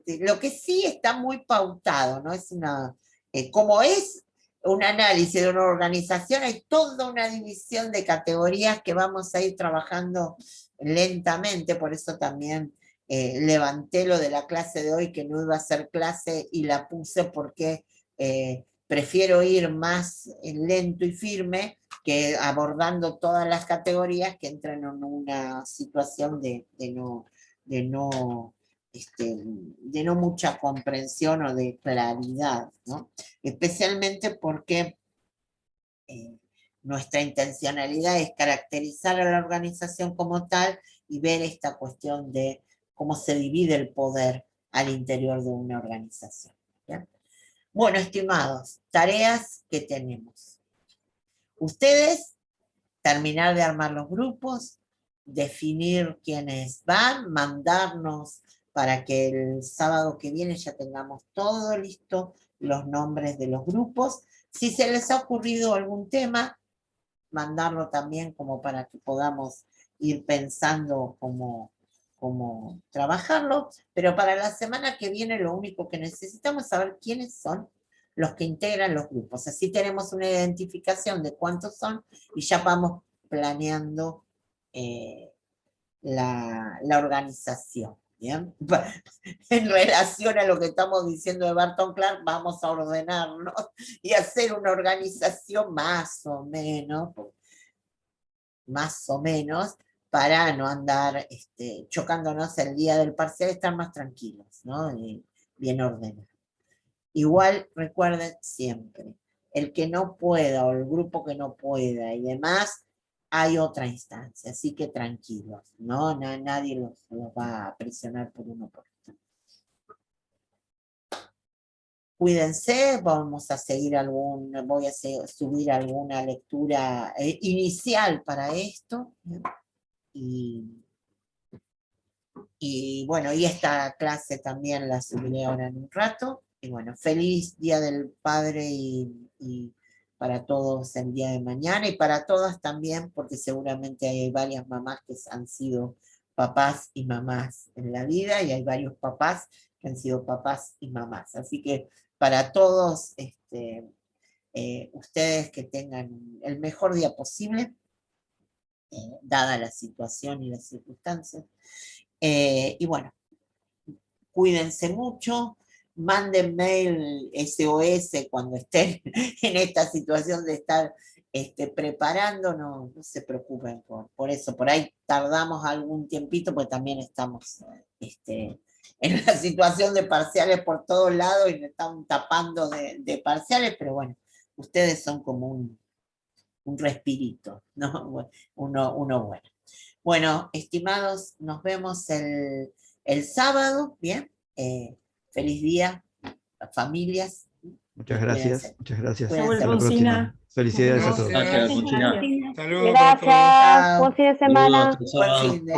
lo que sí está muy pautado, ¿no? Como es un análisis de una organización, hay toda una división de categorías que vamos a ir trabajando lentamente, por eso también levanté lo de la clase de hoy, que no iba a ser clase, y la puse porque prefiero ir más lento y firme que abordando todas las categorías que entran en una situación de no mucha comprensión o de claridad, ¿no? Especialmente porque nuestra intencionalidad es caracterizar a la organización como tal y ver esta cuestión de cómo se divide el poder al interior de una organización. ¿Bien? Bueno, estimados, tareas que tenemos. Ustedes terminar de armar los grupos, definir quiénes van, mandarnos para que el sábado que viene ya tengamos todo listo, los nombres de los grupos. Si se les ha ocurrido algún tema, mandarlo también como para que podamos ir pensando cómo trabajarlo, pero para la semana que viene lo único que necesitamos es saber quiénes son los que integran los grupos. Así tenemos una identificación de cuántos son y ya vamos planeando la organización. ¿Bien? En relación a lo que estamos diciendo de Barton Clark, vamos a ordenarnos y hacer una organización más o menos, para no andar chocándonos el día del parcial, estar más tranquilos, ¿no? Y bien ordenados. Igual recuerden siempre, el que no pueda o el grupo que no pueda y demás, hay otra instancia, así que tranquilos, ¿no? Nadie los va a presionar por uno por otro. Cuídense, vamos a seguir voy a subir alguna lectura inicial para esto. Y bueno, y esta clase también la subiré ahora en un rato. Y bueno, feliz Día del Padre y para todos el día de mañana y para todas también, porque seguramente hay varias mamás que han sido papás y mamás en la vida y hay varios papás que han sido papás y mamás. Así que para todos ustedes que tengan el mejor día posible, dada la situación y las circunstancias. Y bueno, cuídense mucho, manden mail SOS cuando estén en esta situación de estar preparando, no se preocupen por eso. Por ahí tardamos algún tiempito, porque también estamos en la situación de parciales por todos lados y nos están tapando de parciales, pero bueno, ustedes son como un respirito, ¿no? Uno bueno. Bueno, estimados, nos vemos el sábado, ¿bien? Feliz día, familias. Muchas gracias, muchas gracias. Cuídense. Hasta la próxima. Felicidades a todos. Gracias. Saludos para todos. Gracias. Buen fin de semana. Buen fin de